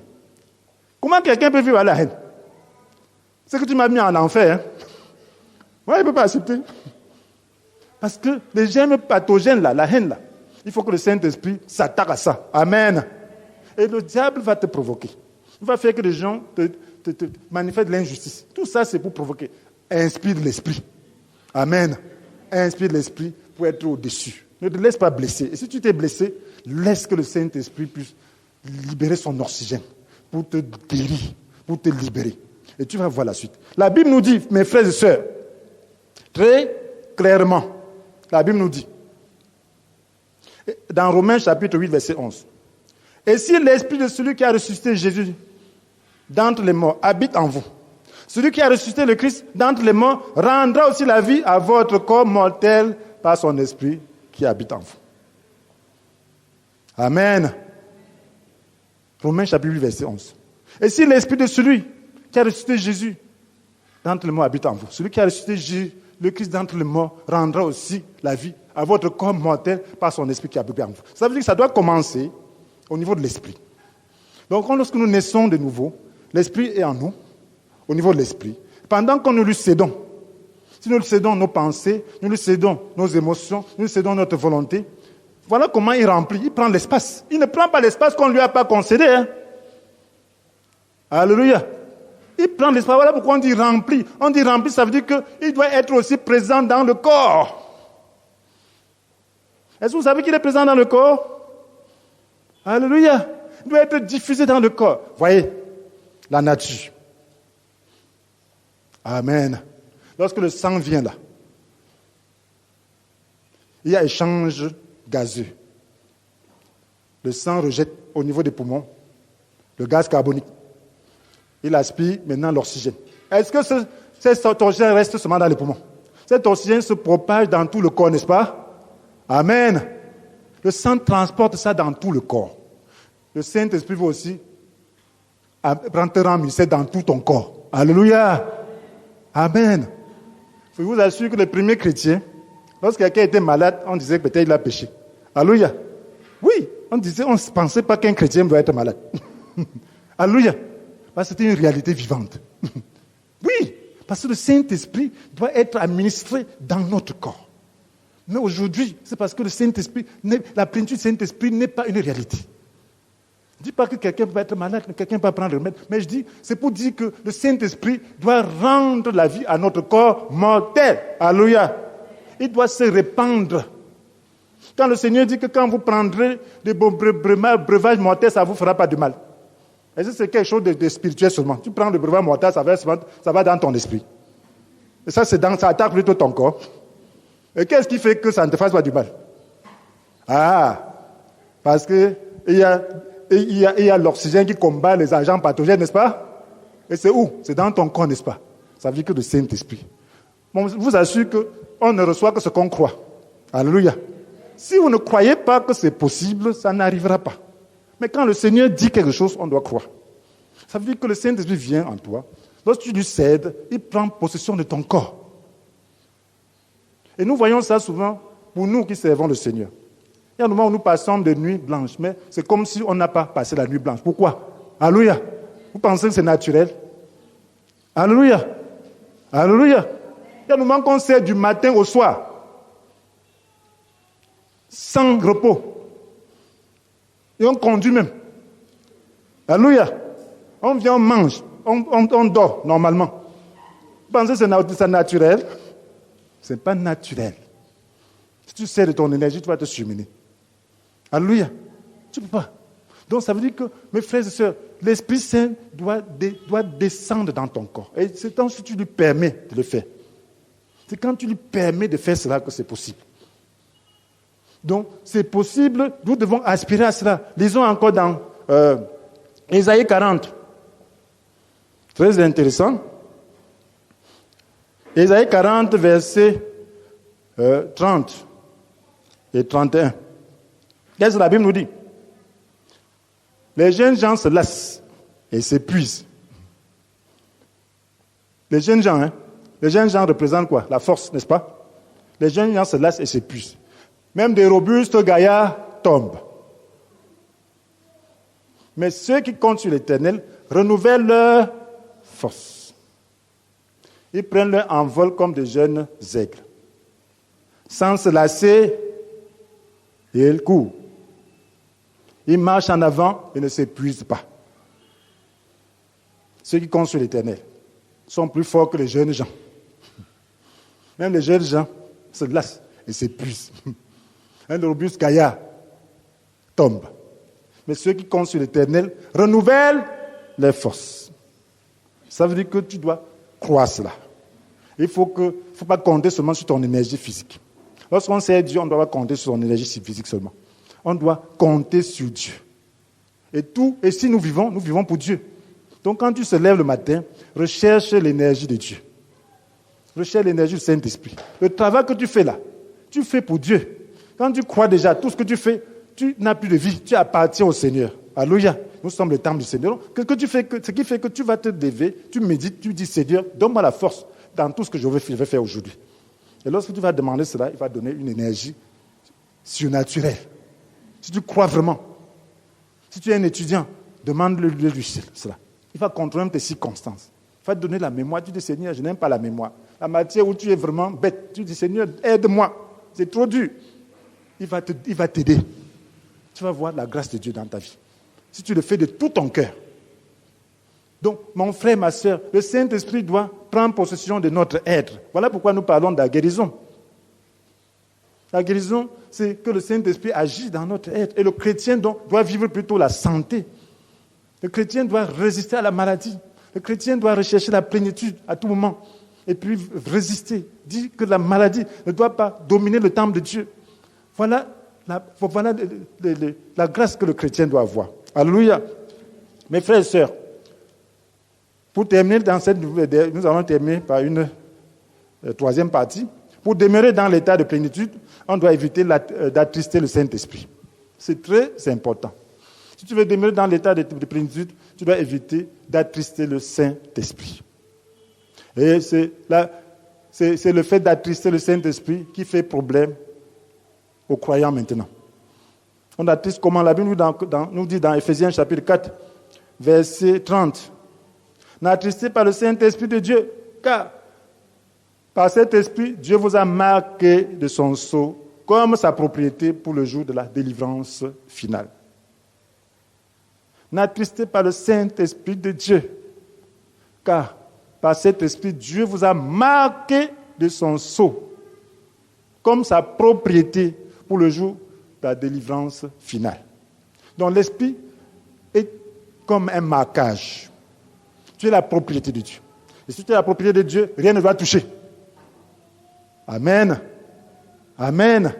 Comment quelqu'un peut vivre avec la haine? C'est que tu m'as mis en enfer. Hein? Moi, il ne peut pas accepter. Parce que les germes pathogènes, là, la haine, là, il faut que le Saint-Esprit s'attaque à ça. Amen. Et le diable va te provoquer. Il va faire que les gens te manifestent de l'injustice. Tout ça, c'est pour provoquer. Inspire de l'Esprit. Amen. Inspire de l'Esprit pour être au-dessus. Ne te laisse pas blesser. Et si tu t'es blessé, laisse que le Saint-Esprit puisse libérer son oxygène pour te guérir, pour te libérer. Et tu vas voir la suite. La Bible nous dit, mes frères et sœurs, très clairement, la Bible nous dit, dans Romains chapitre 8, verset 11, « Et si l'esprit de celui qui a ressuscité Jésus d'entre les morts habite en vous, celui qui a ressuscité le Christ d'entre les morts rendra aussi la vie à votre corps mortel par son esprit qui habite en vous. » Amen. Romains chapitre 8, verset 11. « Et si l'esprit de celui qui a ressuscité Jésus d'entre les morts habite en vous, celui qui a ressuscité Jésus, le Christ d'entre les morts rendra aussi la vie à votre corps mortel par son esprit qui habite en vous. » Ça veut dire que ça doit commencer au niveau de l'esprit. Donc, lorsque nous naissons de nouveau, l'esprit est en nous, au niveau de l'esprit. Pendant que nous lui cédons, si nous lui cédons nos pensées, nous lui cédons nos émotions, nous lui cédons notre volonté, voilà comment il remplit, il prend l'espace. Il ne prend pas l'espace qu'on ne lui a pas concédé. Hein. Alléluia. Il prend l'espace, voilà pourquoi on dit rempli. On dit rempli, ça veut dire qu'il doit être aussi présent dans le corps. Est-ce que vous savez qu'il est présent dans le corps? Alléluia. Il doit être diffusé dans le corps. Voyez, la nature. Amen. Lorsque le sang vient là, il y a échange gazeux. Le sang rejette au niveau des poumons le gaz carbonique. Il aspire maintenant l'oxygène. Est-ce que cet oxygène reste seulement dans les poumons? Cet oxygène se propage dans tout le corps, n'est-ce pas? Amen. Le sang transporte ça dans tout le corps. Le Saint-Esprit va aussi te remplir dans tout ton corps. Alléluia. Amen. Je vous assure que les premiers chrétiens, lorsque quelqu'un était malade, on disait que peut-être il a péché. Alléluia. Oui, on ne pensait pas qu'un chrétien doit être malade. Alléluia. Parce que c'était une réalité vivante. Oui, parce que le Saint-Esprit doit être administré dans notre corps. Mais aujourd'hui, c'est parce que le Saint-Esprit, la plénitude du Saint-Esprit n'est pas une réalité. Je ne dis pas que quelqu'un peut être malade, que quelqu'un peut prendre le remède, mais je dis, c'est pour dire que le Saint-Esprit doit rendre la vie à notre corps mortel. Alléluia. Il doit se répandre. Quand le Seigneur dit que quand vous prendrez des breuvages mortels, ça ne vous fera pas de mal. Et ça, c'est quelque chose de spirituel seulement. Tu prends le breuvage mortel, ça va dans ton esprit. Et ça, ça attaque plutôt ton corps. Et qu'est-ce qui fait que ça ne te fasse pas du mal? Parce qu'il y a l'oxygène qui combat les agents pathogènes, n'est-ce pas? Et c'est où? C'est dans ton corps, n'est-ce pas? Ça veut dire que le Saint-Esprit. Bon, je vous assure qu'on ne reçoit que ce qu'on croit. Alléluia. Si vous ne croyez pas que c'est possible, ça n'arrivera pas. Mais quand le Seigneur dit quelque chose, on doit croire. Ça veut dire que le Saint-Esprit vient en toi. Lorsque tu lui cèdes, il prend possession de ton corps. Et nous voyons ça souvent pour nous qui servons le Seigneur. Il y a un moment où nous passons des nuits blanches, mais c'est comme si on n'a pas passé la nuit blanche. Pourquoi? Alléluia. Vous pensez que c'est naturel? Alléluia. Alléluia. Il y a un moment qu'on sert du matin au soir. Sans repos. Et on conduit même. Alléluia. On vient, on mange, on dort normalement. Vous pensez que c'est naturel? Ce n'est pas naturel. Si tu sais de ton énergie, tu vas te cheminer. Alléluia. Tu ne peux pas. Donc ça veut dire que, mes frères et sœurs, l'Esprit Saint doit descendre dans ton corps. Et c'est quand tu lui permets de le faire. C'est quand tu lui permets de faire cela que c'est possible. Donc, c'est possible, nous devons aspirer à cela. Lisons encore dans Ésaïe 40. Très intéressant. Ésaïe 40, versets 30 et 31. Qu'est-ce que la Bible nous dit? Les jeunes gens se lassent et s'épuisent. Les jeunes gens, les jeunes gens représentent quoi? La force, n'est-ce pas? Les jeunes gens se lassent et s'épuisent. Même des robustes gaillards tombent. Mais ceux qui comptent sur l'Éternel renouvellent leur force. Ils prennent leur envol comme des jeunes aigles. Sans se lasser, ils courent. Ils marchent en avant et ne s'épuisent pas. Ceux qui comptent sur l'Éternel sont plus forts que les jeunes gens. Même les jeunes gens se lassent et s'épuisent. Un robuste gaillard tombe. Mais ceux qui comptent sur l'Éternel renouvellent leurs forces. Ça veut dire que tu dois croire cela. Il ne faut pas compter seulement sur ton énergie physique. Lorsqu'on sert Dieu, on ne doit pas compter sur son énergie physique seulement. On doit compter sur Dieu. Et si nous vivons pour Dieu. Donc quand tu te lèves le matin, recherche l'énergie de Dieu. Recherche l'énergie du Saint-Esprit. Le travail que tu fais là, tu fais pour Dieu. Quand tu crois déjà tout ce que tu fais, tu n'as plus de vie, tu appartiens au Seigneur. Alléluia. Nous sommes le temple du Seigneur. Ce qui fait que tu vas te lever, tu médites, tu dis Seigneur, donne-moi la force dans tout ce que je vais faire aujourd'hui. Et lorsque tu vas demander cela, il va donner une énergie surnaturelle. Si tu crois vraiment, si tu es un étudiant, demande-le cela. Il va contrôler tes circonstances. Il va te donner la mémoire. Tu dis Seigneur, je n'aime pas la mémoire. La matière où tu es vraiment bête, tu dis Seigneur, aide-moi. C'est trop dur. Il va t'aider. Tu vas voir la grâce de Dieu dans ta vie. Si tu le fais de tout ton cœur. Donc, mon frère, ma soeur, le Saint-Esprit doit prendre possession de notre être. Voilà pourquoi nous parlons de la guérison. La guérison, c'est que le Saint-Esprit agit dans notre être. Et le chrétien doit vivre plutôt la santé. Le chrétien doit résister à la maladie. Le chrétien doit rechercher la plénitude à tout moment. Et puis résister. Dire que la maladie ne doit pas dominer le temple de Dieu. Voilà la grâce que le chrétien doit avoir. Alléluia. Mes frères et sœurs, pour terminer nous allons terminer par une troisième partie. Pour demeurer dans l'état de plénitude, on doit éviter d'attrister le Saint-Esprit. C'est très important. Si tu veux demeurer dans l'état de plénitude, tu dois éviter d'attrister le Saint-Esprit. Et c'est le fait d'attrister le Saint-Esprit qui fait problème aux croyants maintenant. On attriste comment la Bible nous dit dans Éphésiens chapitre 4, verset 30. N'attristez pas le Saint-Esprit de Dieu, car par cet esprit, Dieu vous a marqué de son sceau comme sa propriété pour le jour de la délivrance finale. N'attristez pas le Saint-Esprit de Dieu. Car par cet Esprit, Dieu vous a marqué de son sceau, comme sa propriété pour le jour de la délivrance finale. Donc l'Esprit est comme un marquage. Tu es la propriété de Dieu. Et si tu es la propriété de Dieu, rien ne va toucher. Amen. Amen.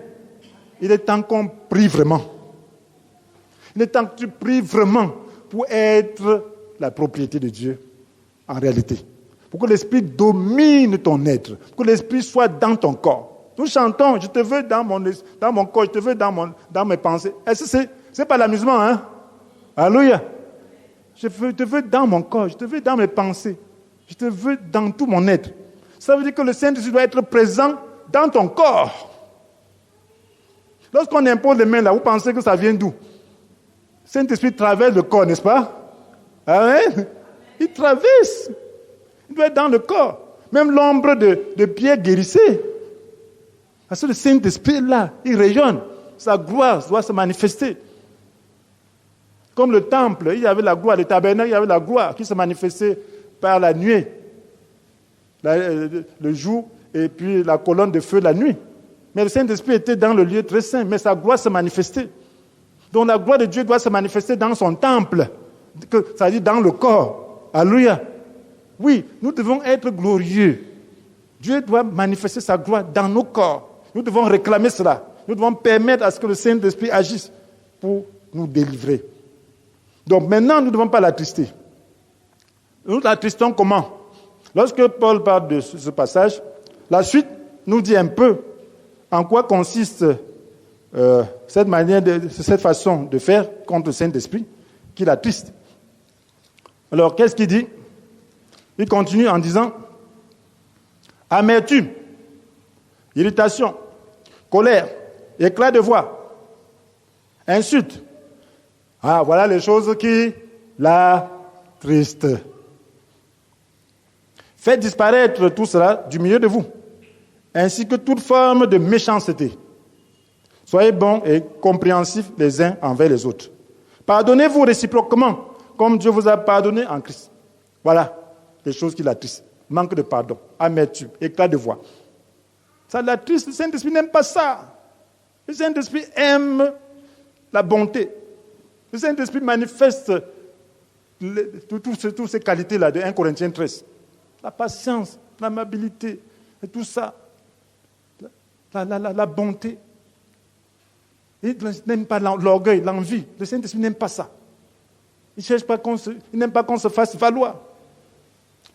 Il est temps qu'on prie vraiment. Il est temps que tu pries vraiment pour être la propriété de Dieu en réalité. Pour que l'Esprit domine ton être. Pour que l'Esprit soit dans ton corps. Nous chantons, je te veux dans mon corps, je te veux dans mes pensées. Est-ce que c'est pas l'amusement, hein? Alléluia. Je te veux dans mon corps, je te veux dans mes pensées. Je te veux dans tout mon être. Ça veut dire que le Saint-Esprit doit être présent dans ton corps. Lorsqu'on impose les mains là, vous pensez que ça vient d'où? Le Saint-Esprit traverse le corps, n'est-ce pas? Amen. Il traverse. Il doit être dans le corps. Même l'ombre de Pierre guérissait. Parce que le Saint-Esprit est là, il rayonne. Sa gloire doit se manifester. Comme le temple, il y avait la gloire, le tabernacle, il y avait la gloire qui se manifestait par la nuit, le jour, et puis la colonne de feu la nuit. Mais le Saint-Esprit était dans le lieu très saint, mais sa gloire se manifestait. Donc la gloire de Dieu doit se manifester dans son temple, c'est-à-dire dans le corps. Alléluia. Oui, nous devons être glorieux. Dieu doit manifester sa gloire dans nos corps. Nous devons réclamer cela. Nous devons permettre à ce que le Saint-Esprit agisse pour nous délivrer. Donc maintenant, nous ne devons pas l'attrister. Nous l'attristons comment? Lorsque Paul parle de ce passage, la suite nous dit un peu en quoi consiste cette façon de faire contre le Saint-Esprit qui l'attriste. Alors, qu'est-ce qu'il dit? Il continue en disant amertume, irritation, colère, éclat de voix, insulte. Ah, voilà les choses qui l'attristent. Faites disparaître tout cela du milieu de vous, ainsi que toute forme de méchanceté. Soyez bons et compréhensifs les uns envers les autres. Pardonnez-vous réciproquement, comme Dieu vous a pardonné en Christ. Voilà les choses qui l'attristent. Manque de pardon, amertume, éclat de voix. Ça l'attriste. Le Saint-Esprit n'aime pas ça. Le Saint-Esprit aime la bonté. Le Saint-Esprit manifeste toutes ces qualités-là de 1 Corinthiens 13. La patience, l'amabilité, et tout ça. La bonté. Il n'aime pas l'orgueil, l'envie. Le Saint-Esprit n'aime pas ça. Il n'aime pas qu'on se fasse valoir.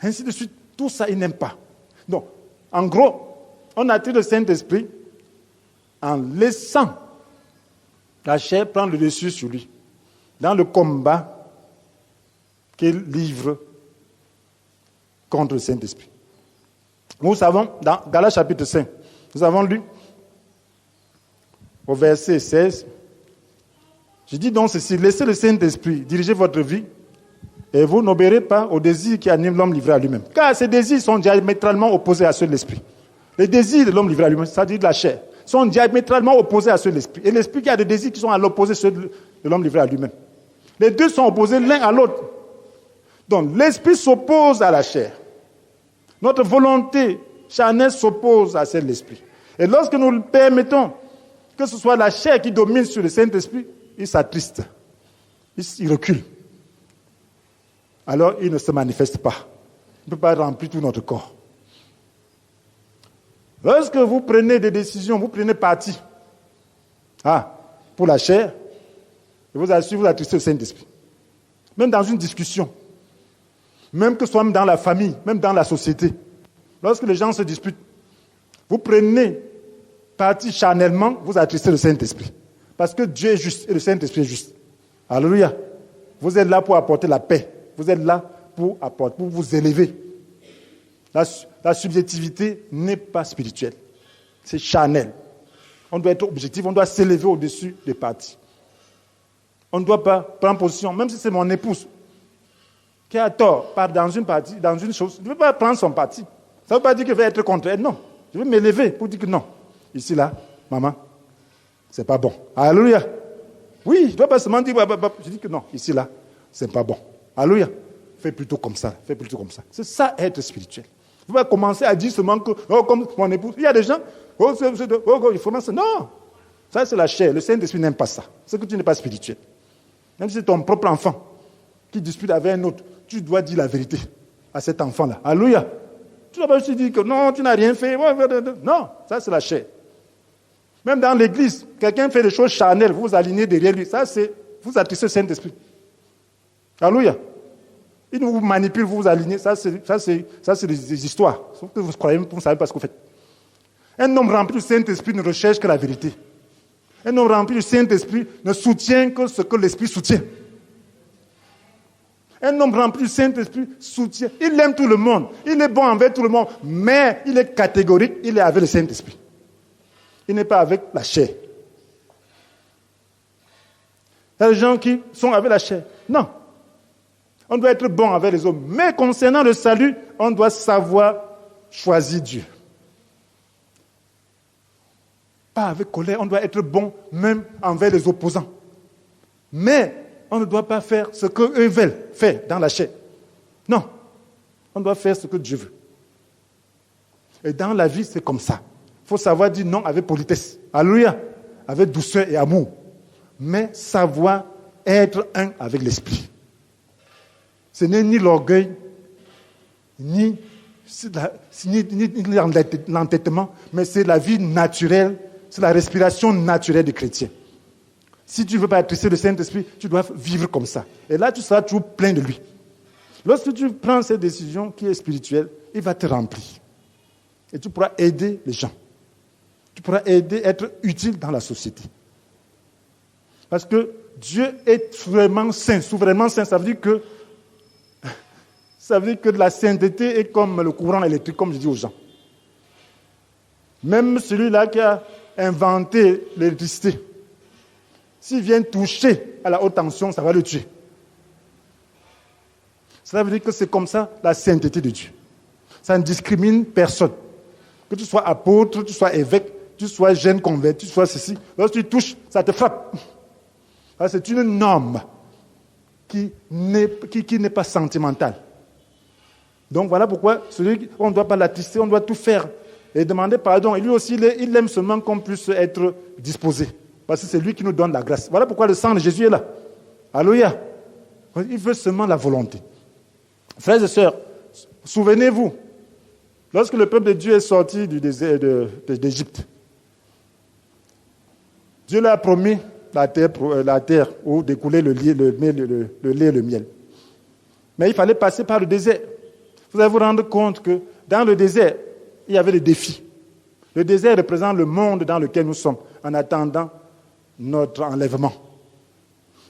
Ainsi de suite. Tout ça, il n'aime pas. Donc, en gros, on attire le Saint-Esprit en laissant la chair prendre le dessus sur lui, dans le combat qu'il livre contre le Saint-Esprit. Nous savons, dans Galates chapitre 5, nous avons lu au verset 16, je dis donc ceci, laissez le Saint-Esprit diriger votre vie et vous n'obéirez pas aux désirs qui animent l'homme livré à lui-même. Car ces désirs sont diamétralement opposés à ceux de l'esprit. Les désirs de l'homme livré à lui-même, c'est-à-dire de la chair, sont diamétralement opposés à ceux de l'esprit. Et l'esprit qui a des désirs qui sont à l'opposé de ceux de l'homme livré à lui-même. Les deux sont opposés l'un à l'autre. Donc l'esprit s'oppose à la chair. Notre volonté charnelle s'oppose à celle de l'esprit. Et lorsque nous permettons que ce soit la chair qui domine sur le Saint-Esprit, il s'attriste. Il recule. Alors il ne se manifeste pas. Il ne peut pas remplir tout notre corps. Lorsque vous prenez des décisions, vous prenez parti pour la chair, je vous assure, vous attristez le Saint-Esprit. Même dans une discussion, même que ce soit dans la famille, même dans la société, lorsque les gens se disputent, vous prenez parti charnellement, vous attristez le Saint-Esprit. Parce que Dieu est juste et le Saint-Esprit est juste. Alléluia. Vous êtes là pour apporter la paix. Vous êtes là pour vous élever. La subjectivité n'est pas spirituelle. C'est charnel. On doit être objectif, on doit s'élever au-dessus des partis. On ne doit pas prendre position, même si c'est mon épouse qui a tort dans une partie, dans une chose. Je ne veux pas prendre son parti. Ça ne veut pas dire que je vais être contre elle, non. Je vais m'élever pour dire que non. Ici, là, maman, c'est pas bon. Alléluia. Oui, je ne dois pas seulement dire, je dis que non, ici, là, c'est pas bon. Alléluia. Fais plutôt comme ça, fais plutôt comme ça. C'est ça, être spirituel. Vous pouvez commencer à dire seulement que, comme mon épouse, il y a des gens, il faut lancer. Non, ça c'est la chair. Le Saint-Esprit n'aime pas ça. C'est que tu n'es pas spirituel. Même si c'est ton propre enfant qui dispute avec un autre, tu dois dire la vérité à cet enfant-là. Alléluia. Tu ne dois pas juste dire que non, tu n'as rien fait. Non, ça c'est la chair. Même dans l'église, quelqu'un fait des choses charnelles, vous vous alignez derrière lui. Ça c'est, vous attristez le Saint-Esprit. Alléluia. Il vous manipule, vous vous alignez. Ça c'est des histoires. Sauf que vous croyez, vous ne savez pas ce que vous faites. Un homme rempli du Saint-Esprit ne recherche que la vérité. Un homme rempli du Saint-Esprit ne soutient que ce que l'Esprit soutient. Un homme rempli du Saint-Esprit soutient. Il aime tout le monde. Il est bon envers tout le monde. Mais il est catégorique. Il est avec le Saint-Esprit. Il n'est pas avec la chair. Il y a des gens qui sont avec la chair. Non. On doit être bon avec les hommes. Mais concernant le salut, on doit savoir choisir Dieu. Pas avec colère, on doit être bon même envers les opposants. Mais on ne doit pas faire ce qu'eux veulent faire dans la chair. Non. On doit faire ce que Dieu veut. Et dans la vie, c'est comme ça. Il faut savoir dire non avec politesse. Alléluia. Avec douceur et amour. Mais savoir être un avec l'esprit. Ce n'est ni l'orgueil, ni l'entêtement, mais c'est la vie naturelle, c'est la respiration naturelle du chrétien. Si tu ne veux pas attrister le Saint-Esprit, tu dois vivre comme ça. Et là, tu seras toujours plein de lui. Lorsque tu prends cette décision qui est spirituelle, il va te remplir. Et tu pourras aider les gens. Tu pourras aider, être utile dans la société. Parce que Dieu est souverainement saint. Souverainement saint, ça veut dire que la sainteté est comme le courant électrique, comme je dis aux gens. Même celui-là qui a inventé l'électricité, s'il vient toucher à la haute tension, ça va le tuer. Cela veut dire que c'est comme ça la sainteté de Dieu. Ça ne discrimine personne. Que tu sois apôtre, que tu sois évêque, que tu sois jeune converti, que tu sois ceci. Lorsque tu touches, ça te frappe. C'est une norme qui n'est pas sentimentale. Donc voilà pourquoi on ne doit pas l'attrister, on doit tout faire et demander pardon. Et lui aussi, il aime seulement qu'on puisse être disposé. Parce que c'est lui qui nous donne la grâce. Voilà pourquoi le sang de Jésus est là. Alléluia. Il veut seulement la volonté. Frères et sœurs, souvenez-vous, lorsque le peuple de Dieu est sorti du désert d'Égypte, Dieu leur a promis la terre où découlait le lait et le miel. Mais il fallait passer par le désert. Vous allez vous rendre compte que dans le désert, il y avait des défis. Le désert représente le monde dans lequel nous sommes, en attendant notre enlèvement.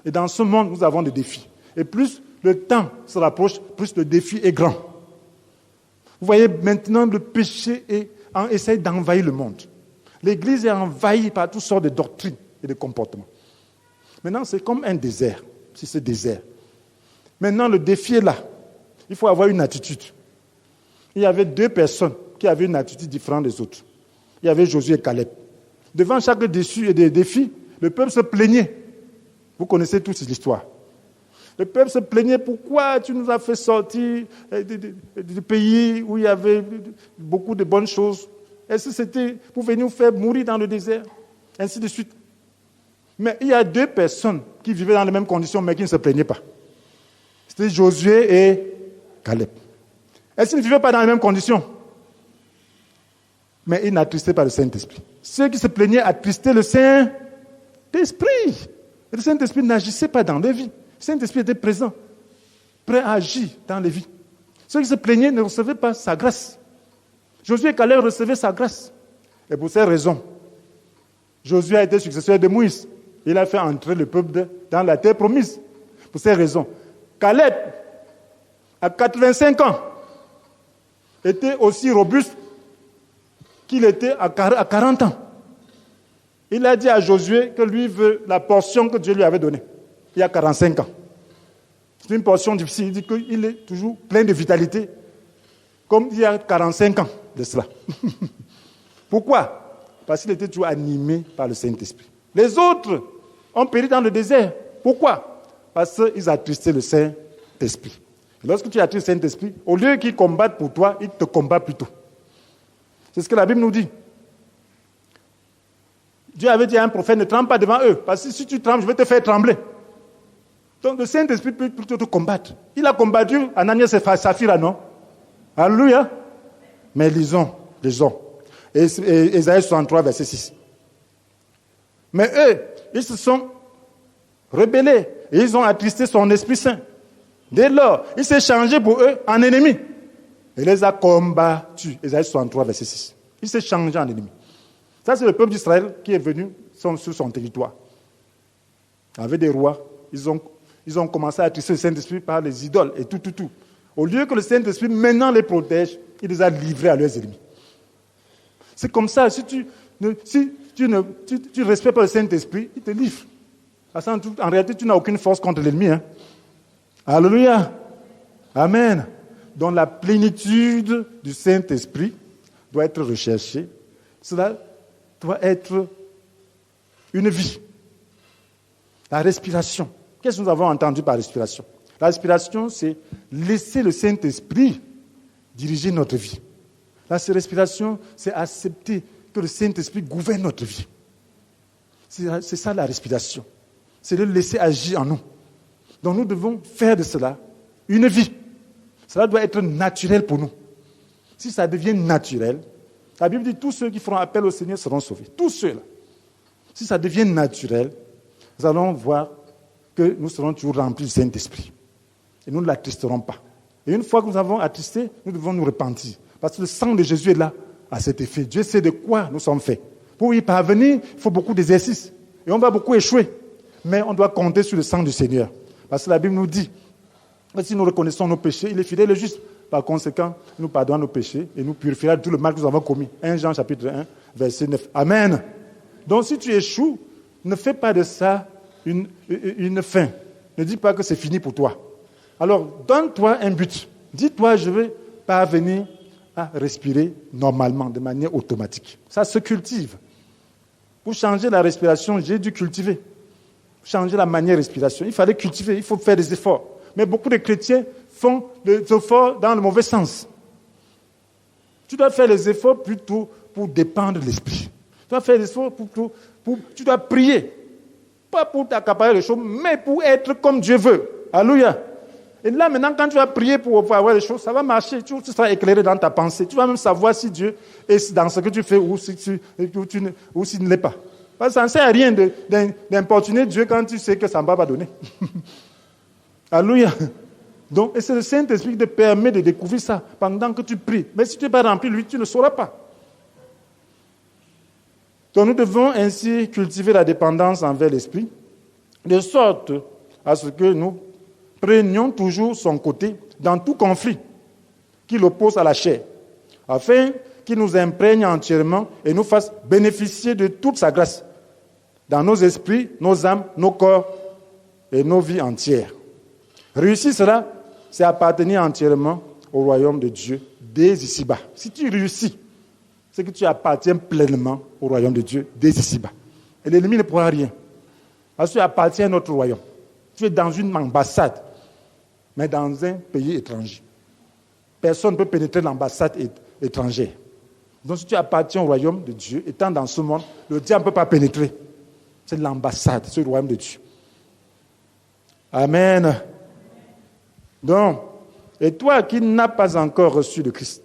Et dans ce monde, nous avons des défis. Et plus le temps se rapproche, plus le défi est grand. Vous voyez, maintenant, le péché essaie d'envahir le monde. L'Église est envahie par toutes sortes de doctrines et de comportements. Maintenant, c'est comme un désert, si c'est désert. Maintenant, le défi est là. Il faut avoir une attitude. Il y avait 2 personnes qui avaient une attitude différente des autres. Il y avait Josué et Caleb. Devant chaque défi, le peuple se plaignait. Vous connaissez tous cette histoire. Le peuple se plaignait, pourquoi tu nous as fait sortir du pays où il y avait beaucoup de bonnes choses? Est-ce que c'était pour venir nous faire mourir dans le désert? Ainsi de suite. Mais il y a 2 personnes qui vivaient dans les mêmes conditions, mais qui ne se plaignaient pas. C'était Josué et Caleb. Est-ce qu'ils ne vivaient pas dans les mêmes conditions? Mais ils n'attristaient pas le Saint-Esprit. Ceux qui se plaignaient attristaient le Saint-Esprit. Le Saint-Esprit n'agissait pas dans les vies. Le Saint-Esprit était présent, prêt à agir dans les vies. Ceux qui se plaignaient ne recevaient pas sa grâce. Josué et Caleb recevaient sa grâce. Et pour ces raisons, Josué a été successeur de Moïse. Il a fait entrer le peuple dans la terre promise. Pour ces raisons, Caleb, à 85 ans, était aussi robuste qu'il était à 40 ans. Il a dit à Josué que lui veut la portion que Dieu lui avait donnée, il y a 45 ans. C'est une portion difficile. Il dit qu'il est toujours plein de vitalité, comme il y a 45 ans de cela. Pourquoi? Parce qu'il était toujours animé par le Saint-Esprit. Les autres ont péri dans le désert. Pourquoi? Parce qu'ils attristaient le Saint-Esprit. Et lorsque tu attristes le Saint-Esprit, au lieu qu'ils combattent pour toi, ils te combattent plutôt. C'est ce que la Bible nous dit. Dieu avait dit à un prophète, ne tremble pas devant eux, parce que si tu trembles, je vais te faire trembler. Donc le Saint-Esprit peut plutôt te combattre. Il a combattu Ananias et Saphira, non? Alléluia. Mais lisons. Ésaïe 63, verset 6. Mais eux, ils se sont rebellés et ils ont attristé son Esprit Saint. Dès lors, il s'est changé pour eux en ennemi. Il les a combattus. Ésaïe 63, verset 6. Il s'est changé en ennemi. Ça, c'est le peuple d'Israël qui est venu sur son territoire. Avec des rois, ils ont commencé à attrister le Saint-Esprit par les idoles et tout. Au lieu que le Saint-Esprit maintenant les protège, il les a livrés à leurs ennemis. C'est comme ça, si tu respectes pas le Saint-Esprit, il te livre. Parce qu'en réalité, tu n'as aucune force contre l'ennemi. Hein? Alléluia. Amen. Donc la plénitude du Saint-Esprit doit être recherchée. Cela doit être une vie. La respiration. Qu'est-ce que nous avons entendu par respiration? La respiration, c'est laisser le Saint-Esprit diriger notre vie. La respiration, c'est accepter que le Saint-Esprit gouverne notre vie. C'est ça la respiration. C'est le laisser agir en nous. Donc nous devons faire de cela une vie. Cela doit être naturel pour nous. Si ça devient naturel, la Bible dit tous ceux qui feront appel au Seigneur seront sauvés. Tous ceux-là. Si ça devient naturel, nous allons voir que nous serons toujours remplis du Saint-Esprit. Et nous ne l'attristerons pas. Et une fois que nous avons attristé, nous devons nous repentir. Parce que le sang de Jésus est là à cet effet. Dieu sait de quoi nous sommes faits. Pour y parvenir, il faut beaucoup d'exercices. Et on va beaucoup échouer. Mais on doit compter sur le sang du Seigneur. Parce que la Bible nous dit que si nous reconnaissons nos péchés, il est fidèle et juste. Par conséquent, il nous pardonne nos péchés et nous purifiera de tout le mal que nous avons commis. 1 Jean chapitre 1, verset 9. Amen. Donc si tu échoues, ne fais pas de ça une fin. Ne dis pas que c'est fini pour toi. Alors, donne-toi un but. Dis-toi, je vais parvenir à respirer normalement, de manière automatique. Ça se cultive. Pour changer la respiration, j'ai dû cultiver. Pour changer la manière de respiration, il fallait cultiver, il faut faire des efforts. Mais beaucoup de chrétiens font des efforts dans le mauvais sens. Tu dois faire les efforts plutôt pour dépendre de l'esprit. Tu dois faire des efforts tu dois prier. Pas pour t'accaparer les choses, mais pour être comme Dieu veut. Alléluia. Et là, maintenant, quand tu vas prier pour avoir les choses, ça va marcher. Tu seras éclairé dans ta pensée. Tu vas même savoir si Dieu est dans ce que tu fais ou s'il ne l'est pas. Parce que ça ne sert à rien d'importuner Dieu quand tu sais que ça ne va pas donner. Alléluia. Donc, et c'est le Saint-Esprit qui te permet de découvrir ça pendant que tu pries. Mais si tu n'es pas rempli, lui, tu ne sauras pas. Donc, nous devons ainsi cultiver la dépendance envers l'Esprit, de sorte à ce que nous prenions toujours son côté dans tout conflit qui l'oppose à la chair, afin qu'il nous imprègne entièrement et nous fasse bénéficier de toute sa grâce dans nos esprits, nos âmes, nos corps et nos vies entières. Réussir cela, c'est appartenir entièrement au royaume de Dieu dès ici-bas. Si tu réussis, c'est que tu appartiens pleinement au royaume de Dieu dès ici-bas. Et l'ennemi ne pourra rien. Parce que tu appartiens à notre royaume. Tu es dans une ambassade, mais dans un pays étranger. Personne ne peut pénétrer l'ambassade étrangère. Donc si tu appartiens au royaume de Dieu, étant dans ce monde, le diable ne peut pas pénétrer. C'est l'ambassade, c'est le royaume de Dieu. Amen. Donc, et toi qui n'as pas encore reçu le Christ,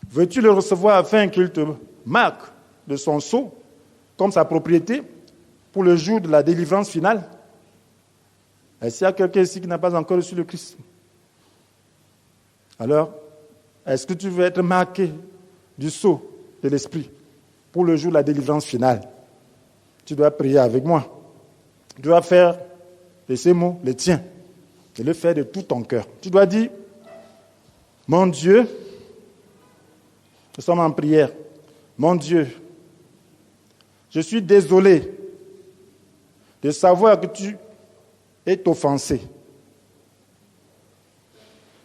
veux-tu le recevoir afin qu'il te marque de son sceau comme sa propriété pour le jour de la délivrance finale? Est-ce qu'il y a quelqu'un ici qui n'a pas encore reçu le Christ? Alors, est-ce que tu veux être marqué du sceau de l'Esprit pour le jour de la délivrance finale? Tu dois prier avec moi. Tu dois faire de ces mots les tiens et le faire de tout ton cœur. Tu dois dire, mon Dieu, nous sommes en prière. Mon Dieu, je suis désolé de savoir que tu es offensé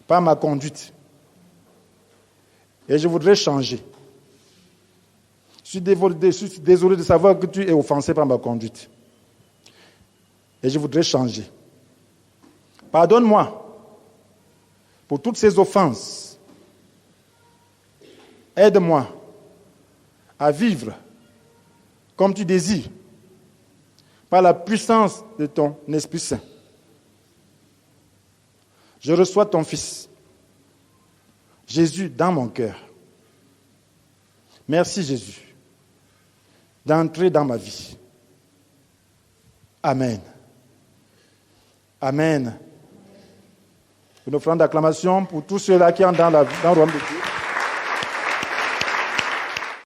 par ma conduite. Et je voudrais changer. Je suis désolé de savoir que tu es offensé par ma conduite. Et je voudrais changer. Pardonne-moi pour toutes ces offenses. Aide-moi à vivre comme tu désires, par la puissance de ton Esprit Saint. Je reçois ton Fils, Jésus, dans mon cœur. Merci Jésus d'entrer dans ma vie. Amen. Amen. Une offrande d'acclamation pour tous ceux-là qui entrent dans le royaume de Dieu.